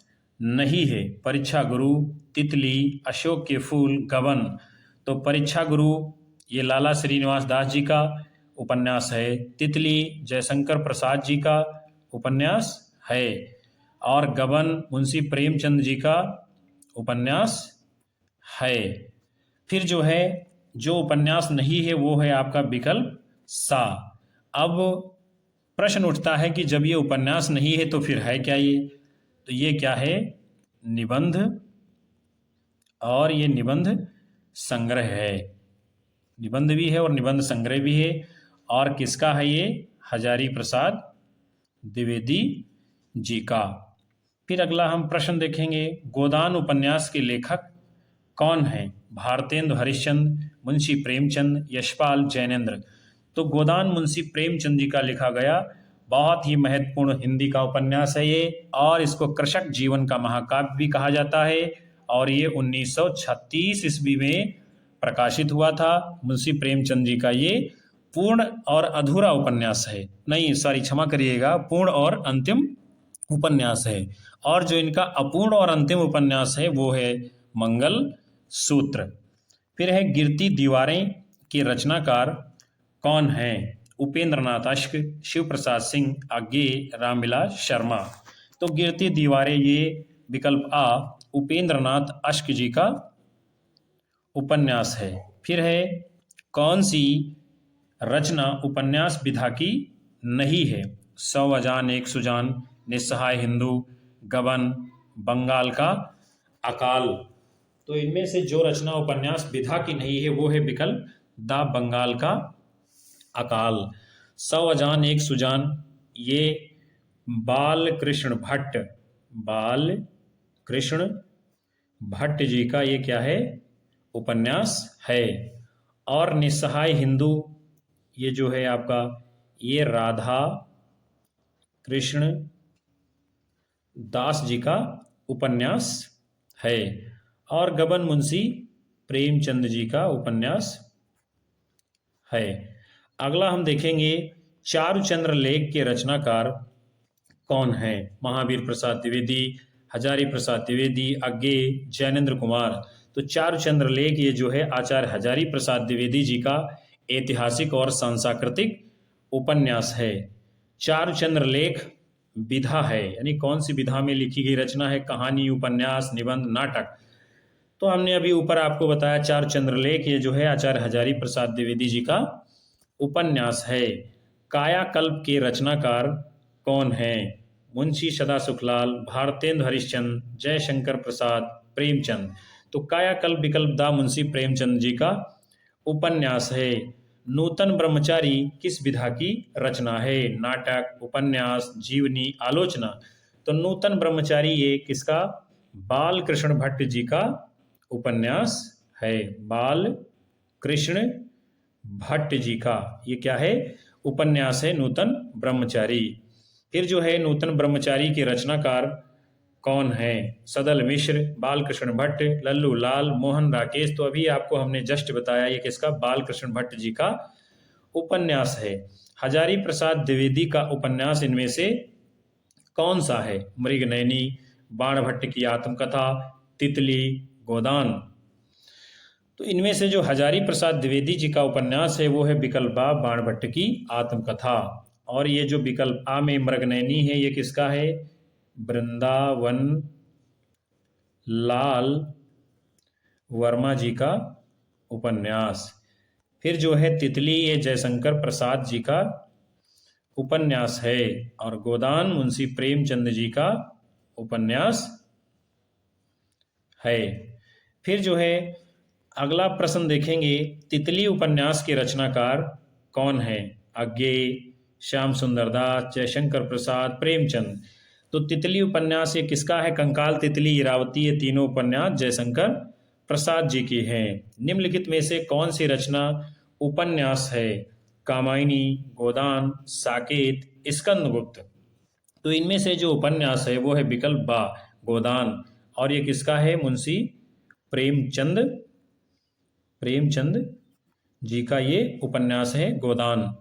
नहीं है? परीक्षा गुरु, तितली, अशोक के फूल, गबन। तो परीक्षा गुरु ये लाला श्रीनिवास दास जी का उपन्यास है। तितली जयशंकर प्रसाद जी का उपन्यास है और गबन मुंशी प्रेमचंद जी का उपन्यास है। फिर जो है, जो उपन्यास नहीं है वो है आपका विकल्प सा। अब प्रश्न उठता है कि जब ये उपन्यास नहीं है तो फिर है क्या ये? तो ये क्या है? निबंध, और ये निबंध संग्रह है। निबंध भी है और निबंध संग्रह भी है। और किसका है ये? हजारी प्रसाद द्विवेदी जी का। फिर अगला हम प्रश्न देखेंगे, गोदान उपन्यास के लेखक कौन है? भारतेंदु हरिश्चंद्र, मुंशी प्रेमचंद, यशपाल, जैनेन्द्र। तो गोदान मुंशी प्रेमचंद जी का लिखा गया बहुत ही महत्वपूर्ण हिंदी का उपन्यास है ये, और इसको कृषक जीवन का महाकाव्य भी कहा जाता है। और ये 1936 ईस्वी में प्रकाशित हुआ था। मुंशी प्रेमचंद जी का ये पूर्ण और अधूरा उपन्यास है, नहीं सॉरी क्षमा करिएगा, पूर्ण और अंतिम उपन्यास है। और जो इनका अपूर्ण और अंतिम उपन्यास है वो है मंगल सूत्र। फिर है, गिरती दीवारें के रचनाकार कौन हैं? उपेंद्र नाथ अश्क, शिव प्रसाद सिंह, आज्ञे, रामविलास शर्मा। तो गिरती दीवारें ये विकल्प आ उपेंद्र नाथ अश्क जी का उपन्यास है। फिर है, कौन सी रचना उपन्यास विधा की नहीं है? 100 अजान एक सुजान, निस्सहाय हिंदू, गबन, बंगाल का अकाल। तो इनमें से जो रचना उपन्यास विधा की नहीं है वो है विकल्प द, बंगाल का अकाल। 100 अजान एक सुजान ये बाल कृष्ण भट्ट जी का ये क्या है? उपन्यास है। और निस्सहाय हिंदू ये जो है आपका, ये राधा कृष्ण दास जी का उपन्यास है। और गबन मुंशी प्रेमचंद जी का उपन्यास है। अगला हम देखेंगे, चारुचंद्र लेख के रचनाकार कौन है? महावीर प्रसाद द्विवेदी, हजारी प्रसाद द्विवेदी, आज्ञे, जैनेन्द्र कुमार। तो चारुचंद्र लेख ये जो है आचार्य हजारी प्रसाद द्विवेदी जी का ऐतिहासिक और सांस्कृतिक उपन्यास है। चारुचंद्र लेख विधा है, यानी कौन सी विधा में लिखी गई रचना है? कहानी, उपन्यास, निबंध, नाटक। तो हमने अभी ऊपर आपको बताया चारुचंद्र लेख ये जो है आचार्य हजारी प्रसाद द्विवेदी जी का उपन्यास है। कायाकल्प के रचनाकार कौन है? मुंशी सदा सुखलाल, भारतेंदु हरिश्चंद्र, जयशंकर प्रसाद, प्रेमचंद। तो कायाकल्प विकल्प दा मुंशी प्रेमचंद जी का उपन्यास है। नूतन ब्रह्मचारी किस विधा की रचना है? नाटक, उपन्यास, जीवनी, आलोचना। तो नूतन ब्रह्मचारी ये किसका? बाल कृष्ण भट्ट जी का उपन्यास है। बाल कृष्ण भट्ट जी का ये क्या है? उपन्यास है नूतन ब्रह्मचारी। फिर जो है, नूतन ब्रह्मचारी के रचनाकार कौन है? सदल मिश्र, बालकृष्ण भट्ट, लल्लू लाल, मोहन राकेश। तो अभी आपको हमने जस्ट बताया ये किसका? बालकृष्ण भट्ट जी का उपन्यास है। हजारी प्रसाद द्विवेदी का उपन्यास इनमें से कौन सा है? मृगनयनी, बाणभट्ट की आत्मकथा, तितली, गोदान। तो इनमें से जो हजारी प्रसाद द्विवेदी जी का उपन्यास है वो है विकल्प आ, बाणभट्ट की आत्मकथा। और ये जो विकल्प आ में मृगनयनी है ये किसका है? वृंदावन लाल वर्मा जी का उपन्यास। फिर जो है तितली, ये जयशंकर प्रसाद जी का उपन्यास है। और गोदान मुंशी प्रेमचंद जी का उपन्यास है। फिर जो है अगला प्रश्न देखेंगे, तितली उपन्यास के रचनाकार कौन है? अज्ञेय, श्याम सुंदर दास, जयशंकर प्रसाद, प्रेमचंद। तो तितली उपन्यास ये किसका है? कंकाल तितली, इरावती, ये तीनों उपन्यास जयशंकर प्रसाद जी की हैं। निम्नलिखित में से कौन सी रचना उपन्यास है? कामायनी, गोदान, साकेत, स्कंदगुप्त। तो इनमें से जो उपन्यास है वो है विकल्प बा, गोदान। और ये किसका है? मुंशी प्रेमचंद जी का ये उपन्यास है गोदान।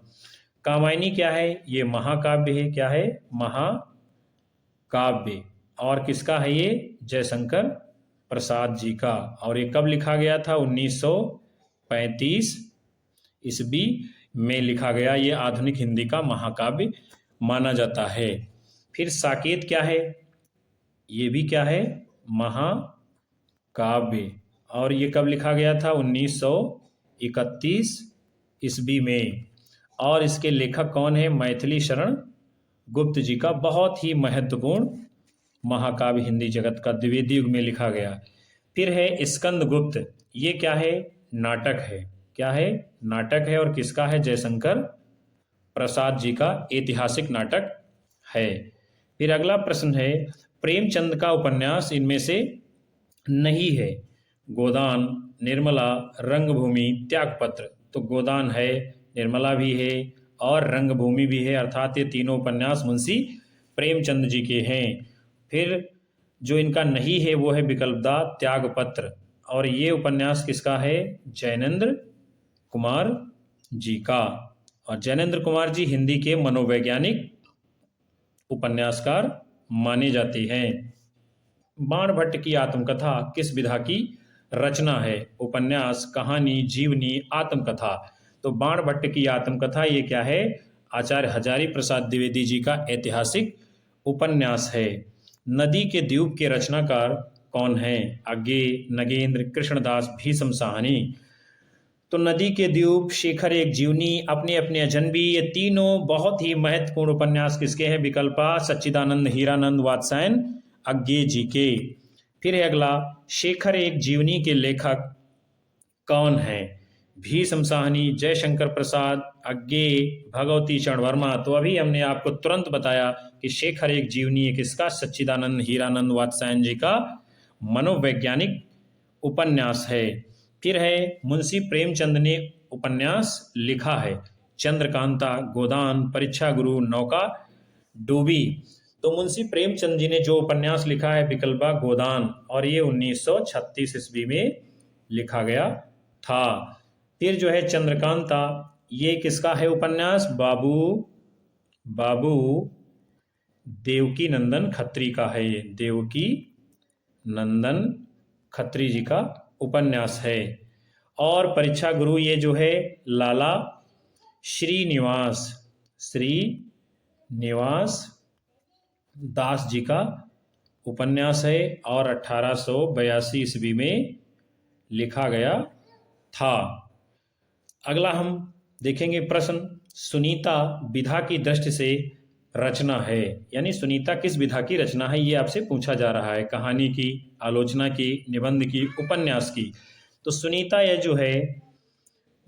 कामायनी क्या है? ये महाकाव्य है। क्या है? महाकाव्य। और किसका है ये? जयशंकर प्रसाद जी का। और ये कब लिखा गया था? 1935 ईस्वी में लिखा गया। ये आधुनिक हिंदी का महाकाव्य माना जाता है। फिर साकेत क्या है? ये भी क्या है? महाकाव्य। और ये कब लिखा गया था? 1931 ईस्वी में। और इसके लेखक कौन है? मैथिली शरण गुप्त जी का बहुत ही महत्वपूर्ण महाकाव्य हिंदी जगत का द्विवेदी युग में लिखा गया। फिर है स्कंदगुप्त। ये क्या है? नाटक है। क्या है? नाटक है। और किसका है? जयशंकर प्रसाद जी का ऐतिहासिक नाटक है। फिर अगला प्रश्न है, प्रेमचंद का उपन्यास इनमें से नहीं है? गोदान, निर्मला, रंगभूमि, त्यागपत्र। तो गोदान है, निर्मला भी है और रंगभूमि भी है, अर्थात ये तीनों उपन्यास मुंशी प्रेमचंद जी के हैं। फिर जो इनका नहीं है वो है विकल्प दा, त्यागपत्र। और ये उपन्यास किसका है? जैनेन्द्र कुमार जी का। और जैनेन्द्र कुमार जी हिंदी के मनोवैज्ञानिक उपन्यासकार माने जाते हैं। बाणभट्ट की आत्मकथा किस विधा की रचना है? उपन्यास, कहानी, जीवनी, आत्मकथा। तो बाणभट्ट की आत्मकथा ये क्या है? आचार्य हजारी प्रसाद द्विवेदी जी का ऐतिहासिक उपन्यास है। नदी के द्वीप के रचनाकार कौन है? अज्ञेय, नगेंद्र, कृष्णदास, भीष्म साहनी। तो नदी के द्वीप, शेखर एक जीवनी, अपने अपने अजनबी, ये तीनों बहुत ही महत्वपूर्ण उपन्यास किसके हैं? विकल्पा, सच्चिदानंद हीरानंद वात्स्यायन अज्ञेय जी के। फिर है अगला, शेखर एक जीवनी के लेखक कौन है? भीष्म साहनी, जयशंकर प्रसाद, अज्ञेय, भगवती चरण वर्मा। तो अभी हमने आपको तुरंत बताया कि शेखर एक जीवनी किसका? सच्चिदानंद हीरानंद वात्स्यायन जी का मनोवैज्ञानिक उपन्यास है। फिर है मुंशी प्रेमचंद ने उपन्यास लिखा है? चंद्रकांता, गोदान, परीक्षा गुरु, नौका डूबी। तो मुंशी प्रेमचंद जी ने जो उपन्यास लिखा है विकल्पा गोदान, और ये 1936 ईस्वी में लिखा गया था। फिर जो है चंद्रकांता, ये किसका है उपन्यास? बाबू देवकी नंदन खत्री का है। ये देवकी नंदन खत्री जी का उपन्यास है। और परीक्षा गुरु ये जो है लाला श्रीनिवास दास जी का उपन्यास है और 1882 ईस्वी में लिखा गया था। अगला हम देखेंगे प्रश्न, सुनीता विधा की दृष्टि से रचना है, यानी सुनीता किस विधा की रचना है, ये आपसे पूछा जा रहा है। कहानी की, आलोचना की, निबंध की, उपन्यास की। तो सुनीता यह जो है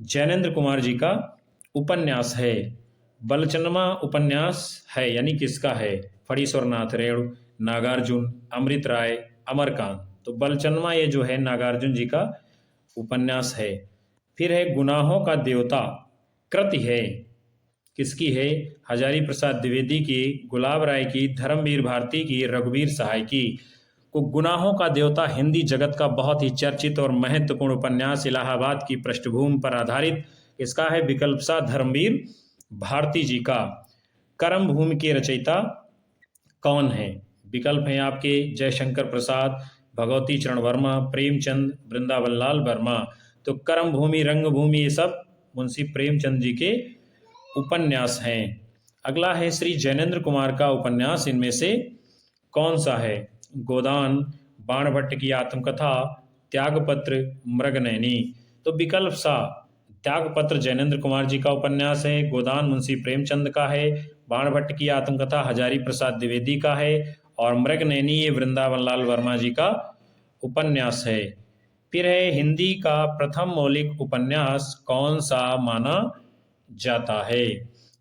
जैनेन्द्र कुमार जी का उपन्यास है। बलचनमा उपन्यास है, यानी किसका है? फणीश्वरनाथ रेणु, नागार्जुन, अमृत राय, अमरकांत। तो बलचनमा ये जो है नागार्जुन जी का उपन्यास है। फिर है गुनाहों का देवता, कृति है, किसकी है? हजारी प्रसाद द्विवेदी की, गुलाब राय की, धर्मवीर भारती की, रघुवीर सहाय की। को गुनाहों का देवता हिंदी जगत का बहुत ही चर्चित और महत्वपूर्ण उपन्यास, इलाहाबाद की पृष्ठभूमि पर आधारित। इसका है विकल्प सा, धर्मवीर भारती जी का। कर्म भूमि के रचयिता कौन है? विकल्प हैं आपके जयशंकर प्रसाद, भगवती चरण वर्मा, प्रेमचंद, वृंदावन लाल वर्मा। तो कर्म भूमि, रंगभूमि, ये सब मुंशी प्रेमचंद जी के उपन्यास हैं। अगला है श्री जैनेन्द्र कुमार का उपन्यास इनमें से कौन सा है? गोदान, बाणभट्ट की आत्मकथा, त्यागपत्र, मृगनयनी। तो विकल्प सा, त्यागपत्र जैनेन्द्र कुमार जी का उपन्यास है, गोदान मुंशी प्रेमचंद का है, बाणभट्ट की आत्मकथा हजारी प्रसाद द्विवेदी का है और मृगनयनी ये वृंदावन लाल वर्मा जी का उपन्यास है। फिर है, हिंदी का प्रथम मौलिक उपन्यास कौन सा माना जाता है?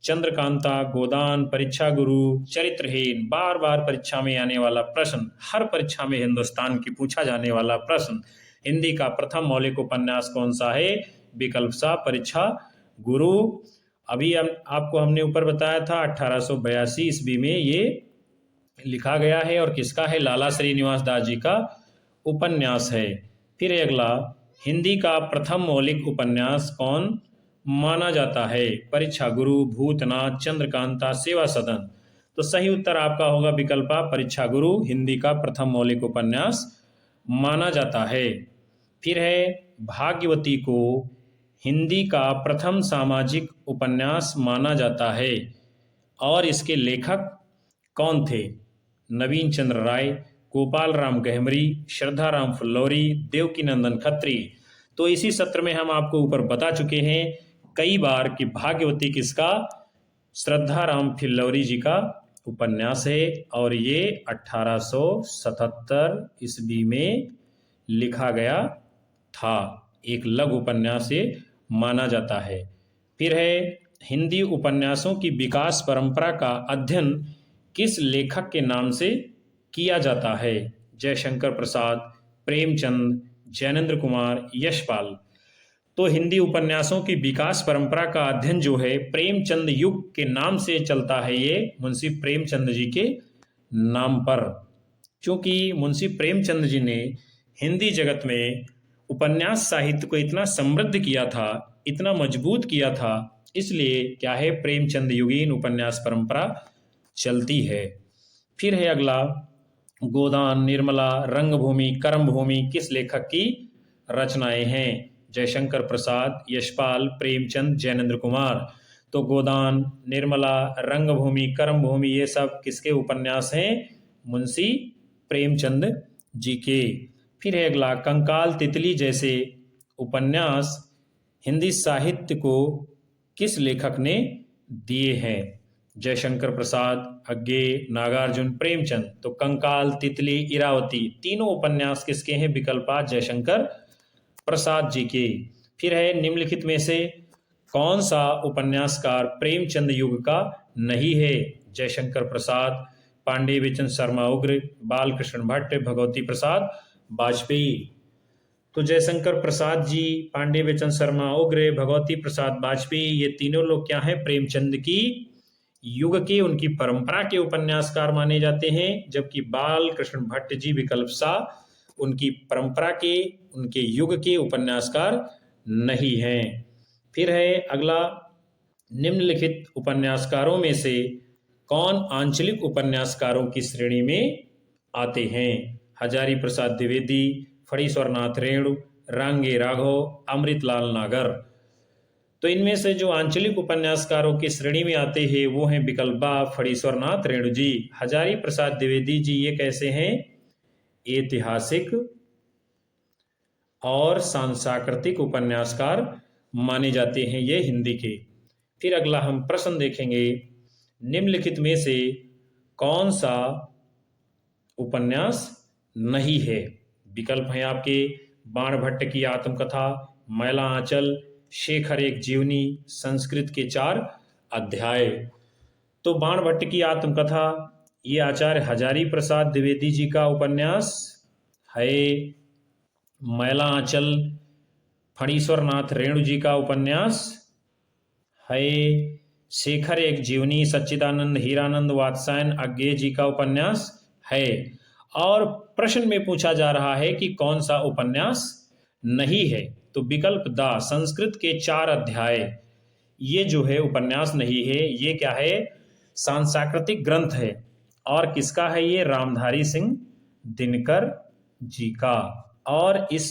चंद्रकांता, गोदान, परीक्षा गुरु, चरित्रहीन। बार बार परीक्षा में आने वाला प्रश्न, हर परीक्षा में हिंदुस्तान की पूछा जाने वाला प्रश्न, हिंदी का प्रथम मौलिक उपन्यास कौन सा है? विकल्प सा, परीक्षा गुरु। अभी आपको हमने ऊपर बताया था 1882 ईस्वी में ये लिखा गया है और किसका है? लाला श्रीनिवास दास जी का उपन्यास है। फिर अगला, हिंदी का प्रथम मौलिक उपन्यास कौन माना जाता है? परीक्षा गुरु, भूतनाथ, चंद्रकांता, सेवा सदन। तो सही उत्तर आपका होगा विकल्प आ, परीक्षा गुरु हिंदी का प्रथम मौलिक उपन्यास माना जाता है। फिर है, भाग्यवती को हिंदी का प्रथम सामाजिक उपन्यास माना जाता है और इसके लेखक कौन थे? नवीन चंद्र राय, गोपाल राम गहमरी, श्रद्धा राम फुल्लौरी, देवकीनंदन खत्री। तो इसी सत्र में हम आपको ऊपर बता चुके हैं कई बार कि भाग्यवती किसका? श्रद्धा राम फिल्लौरी जी का उपन्यास है और ये 1877 ईस्वी में लिखा गया था। एक लघु उपन्यास ये माना जाता है। फिर है, हिंदी उपन्यासों की विकास परंपरा का अध्ययन किस लेखक के नाम से किया जाता है? जयशंकर प्रसाद, प्रेमचंद, जैनेन्द्र कुमार, यशपाल। तो हिंदी उपन्यासों की विकास परंपरा का अध्ययन जो है प्रेमचंद युग के नाम से चलता है, ये मुंशी प्रेमचंद जी के नाम पर। क्योंकि मुंशी प्रेमचंद जी ने हिंदी जगत में उपन्यास साहित्य को इतना समृद्ध किया था, इतना मजबूत किया था, इसलिए क्या है, प्रेमचंद युगीन उपन्यास परंपरा चलती है। फिर है अगला, गोदान, निर्मला, रंगभूमि, कर्मभूमि किस लेखक की रचनाएं हैं? जयशंकर प्रसाद, यशपाल, प्रेमचंद, जैनेन्द्र कुमार। तो गोदान, निर्मला, रंगभूमि, कर्मभूमि ये सब किसके उपन्यास हैं? मुंशी प्रेमचंद जी के। फिर है अगला, कंकाल तितली जैसे उपन्यास हिंदी साहित्य को किस लेखक ने दिए हैं? जयशंकर प्रसाद, अज्ञे, नागार्जुन, प्रेमचंद। तो कंकाल, तितली, इरावती तीनों उपन्यास किसके हैं? विकल्प आ, जयशंकर प्रसाद जी के। फिर है, निम्नलिखित में से कौन सा उपन्यासकार प्रेमचंद युग का नहीं है? जयशंकर प्रसाद, पांडे बेचन शर्मा उग्र, बालकृष्ण भट्ट, भगवती प्रसाद वाजपेयी। तो जयशंकर प्रसाद जी, पांडे बेचन शर्मा उग्र, भगवती प्रसाद वाजपेयी ये तीनों लोग क्या हैं? प्रेमचंद की युग के, उनकी परंपरा के उपन्यासकार माने जाते हैं, जबकि बालकृष्ण भट्ट जी विकल्प सा उनकी परंपरा के, उनके युग के उपन्यासकार नहीं हैं। फिर है अगला, निम्नलिखित उपन्यासकारों में से कौन आंचलिक उपन्यासकारों की श्रेणी में आते हैं? हजारी प्रसाद द्विवेदी, फणीश्वरनाथ रेणु, रांगे राघव, अमृतलाल नागर। तो इनमें से जो आंचलिक उपन्यासकारों की श्रेणी में आते हैं वो हैं विकल्प बा, फणीश्वरनाथ रेणु जी। हजारी प्रसाद द्विवेदी जी ये कैसे हैं? ऐतिहासिक और सांस्कृतिक उपन्यासकार माने जाते हैं ये हिंदी के। फिर अगला हम प्रश्न देखेंगे, निम्नलिखित में से कौन सा उपन्यास नहीं है? विकल्प हैं आपके, बाणभट्ट की आत्मकथा, मैला आंचल, शेखर एक जीवनी, संस्कृत के 4 अध्याय। तो बाणभट्ट की आत्मकथा ये आचार्य हजारी प्रसाद द्विवेदी जी का उपन्यास है। मैला आंचल फणीश्वरनाथ रेणु जी का उपन्यास है। शेखर एक जीवनी सच्चिदानंद हीरानंद वात्सायन अज्ञे जी का उपन्यास है। और प्रश्न में पूछा जा रहा है कि कौन सा उपन्यास नहीं है? तो विकल्प दा, संस्कृत के 4 अध्याय ये जो है उपन्यास नहीं है। ये क्या है? सांस्कृतिक ग्रंथ है। और किसका है ये? रामधारी सिंह दिनकर जी का। और इस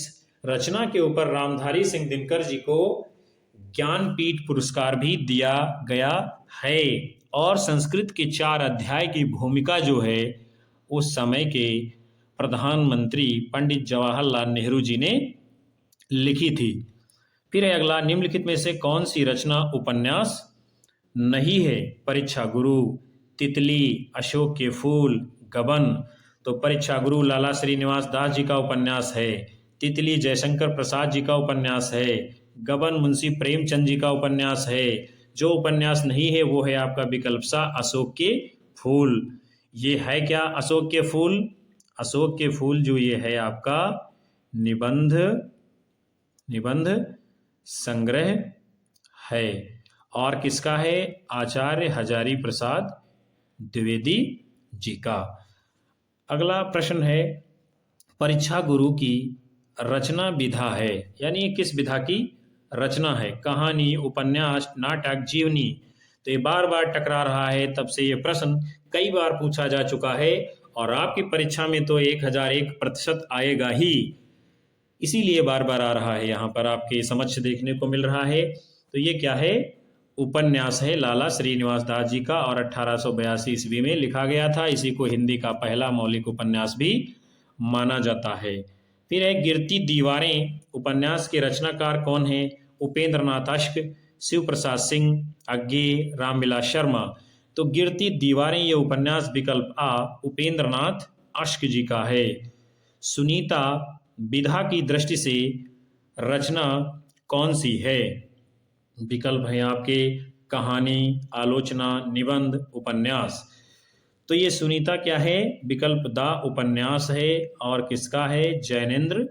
रचना के ऊपर रामधारी सिंह दिनकर जी को ज्ञानपीठ पुरस्कार भी दिया गया है। और संस्कृत के 4 अध्याय की भूमिका जो है उस समय के प्रधानमंत्री पंडित जवाहरलाल नेहरू जी ने लिखी थी। फिर है अगला, निम्नलिखित में से कौन सी रचना उपन्यास नहीं है? परीक्षा गुरु, तितली, अशोक के फूल, गबन। तो परीक्षा गुरु लाला श्रीनिवास दास जी का उपन्यास है, तितली जयशंकर प्रसाद जी का उपन्यास है, गबन मुंशी प्रेमचंद जी का उपन्यास है। जो उपन्यास नहीं है वो है आपका विकल्प सा अशोक के फूल। ये है क्या अशोक के फूल? अशोक के फूल जो ये है आपका निबंध संग्रह है। और किसका है? आचार्य हजारी प्रसाद द्विवेदी जी का। अगला प्रश्न है, परीक्षा गुरु की रचना विधा है, यानी ये किस विधा की रचना है? कहानी, उपन्यास, नाटक, जीवनी। तो ये बार बार टकरा रहा है, तब से ये प्रश्न कई बार पूछा जा चुका है और आपकी परीक्षा में तो 1001% आएगा ही, इसीलिए बार बार आ रहा है, यहाँ पर आपके समक्ष देखने को मिल रहा है। तो ये क्या है? उपन्यास है लाला श्रीनिवास दास जी का और 1882 ईस्वी में लिखा गया था। इसी को हिंदी का पहला मौलिक उपन्यास भी माना जाता है। फिर है गिरती दीवारें उपन्यास के रचनाकार कौन है? उपेंद्र नाथ अश्क, शिव प्रसाद सिंह, अज्ञे, रामविलास शर्मा। तो गिरती दीवारें ये उपन्यास विकल्प आ उपेंद्र नाथ अश्क जी का है। सुनीता विधा की दृष्टि से रचना कौन सी है? विकल्प है आपके कहानी, आलोचना, निबंध, उपन्यास। तो ये सुनीता क्या है? विकल्प दा उपन्यास है। और किसका है? जैनेन्द्र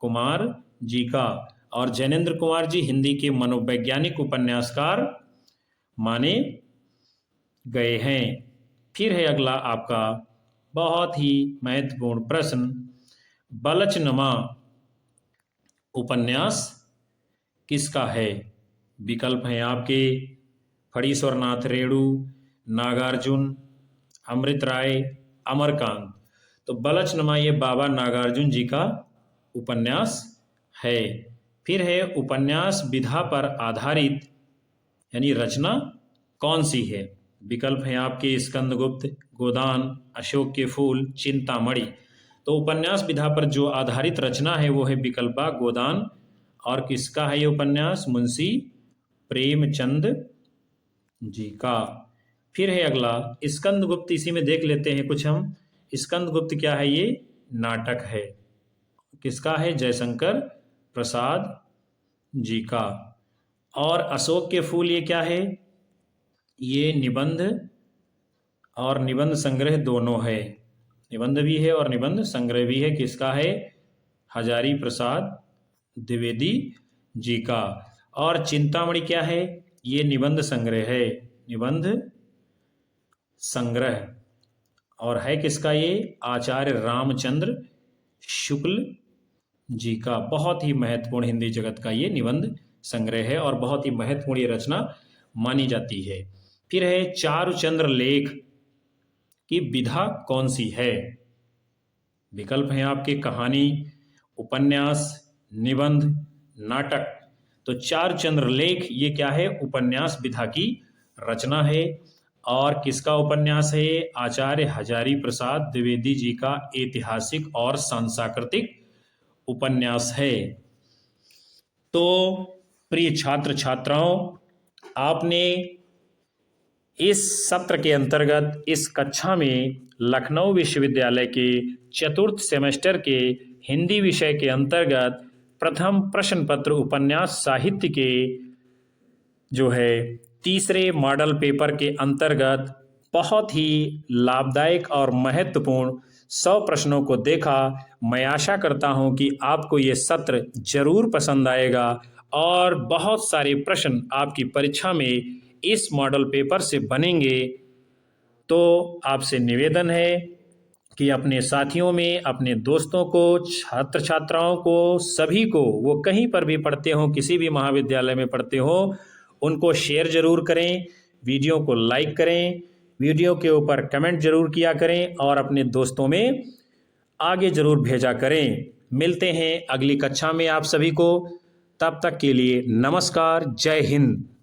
कुमार जी का। और जैनेन्द्र कुमार जी हिंदी के मनोवैज्ञानिक उपन्यासकार माने गए हैं। फिर है अगला आपका बहुत ही महत्वपूर्ण प्रश्न, बलचनमा उपन्यास किसका है? विकल्प हैं आपके फणीश्वरनाथ रेणु, नागार्जुन, अमृत राय, अमरकांत। तो बलचनमा ये बाबा नागार्जुन जी का उपन्यास है। फिर है उपन्यास विधा पर आधारित यानी रचना कौन सी है? विकल्प हैं आपके स्कंदगुप्त, गोदान, अशोक के फूल, चिंतामणि। तो उपन्यास विधा पर जो आधारित रचना है वो है विकल्प आ गोदान। और किसका है ये उपन्यास? मुंशी प्रेमचंद जी का। फिर है अगला स्कंदगुप्त, इसी में देख लेते हैं कुछ हम। स्कंदगुप्त क्या है? ये नाटक है। किसका है? जयशंकर प्रसाद जी का। और अशोक के फूल ये क्या है? ये निबंध और निबंध संग्रह दोनों है, निबंध भी है और निबंध संग्रह भी है। किसका है? हजारी प्रसाद द्विवेदी जी का। और चिंतामणि क्या है? ये निबंध संग्रह है, निबंध संग्रह। और है किसका? ये आचार्य रामचंद्र शुक्ल जी का। बहुत ही महत्वपूर्ण हिंदी जगत का ये निबंध संग्रह है और बहुत ही महत्वपूर्ण ये रचना मानी जाती है। फिर है चारुचंद्र लेख की विधा कौन सी है? विकल्प हैं आपके कहानी, उपन्यास, निबंध, नाटक। तो चारुचंद्र लेख ये क्या है? उपन्यास विधा की रचना है। और किसका उपन्यास है? आचार्य हजारी प्रसाद द्विवेदी जी का ऐतिहासिक और सांस्कृतिक उपन्यास है। तो प्रिय छात्र छात्राओं, आपने इस सत्र के अंतर्गत इस कक्षा में लखनऊ विश्वविद्यालय के चतुर्थ सेमेस्टर के हिंदी विषय के अंतर्गत प्रथम प्रश्न पत्र उपन्यास साहित्य के जो है तीसरे मॉडल पेपर के अंतर्गत बहुत ही लाभदायक और महत्वपूर्ण 100 प्रश्नों को देखा। मैं आशा करता हूं कि आपको ये सत्र जरूर पसंद आएगा और बहुत सारे प्रश्न आपकी परीक्षा में इस मॉडल पेपर से बनेंगे। तो आपसे निवेदन है कि अपने साथियों में, अपने दोस्तों को, छात्र छात्राओं को, सभी को, वो कहीं पर भी पढ़ते हों, किसी भी महाविद्यालय में पढ़ते हों, उनको शेयर जरूर करें, वीडियो को लाइक करें, वीडियो के ऊपर कमेंट जरूर किया करें और अपने दोस्तों में आगे जरूर भेजा करें। मिलते हैं अगली कक्षा में आप सभी को। तब तक के लिए नमस्कार, जय हिंद।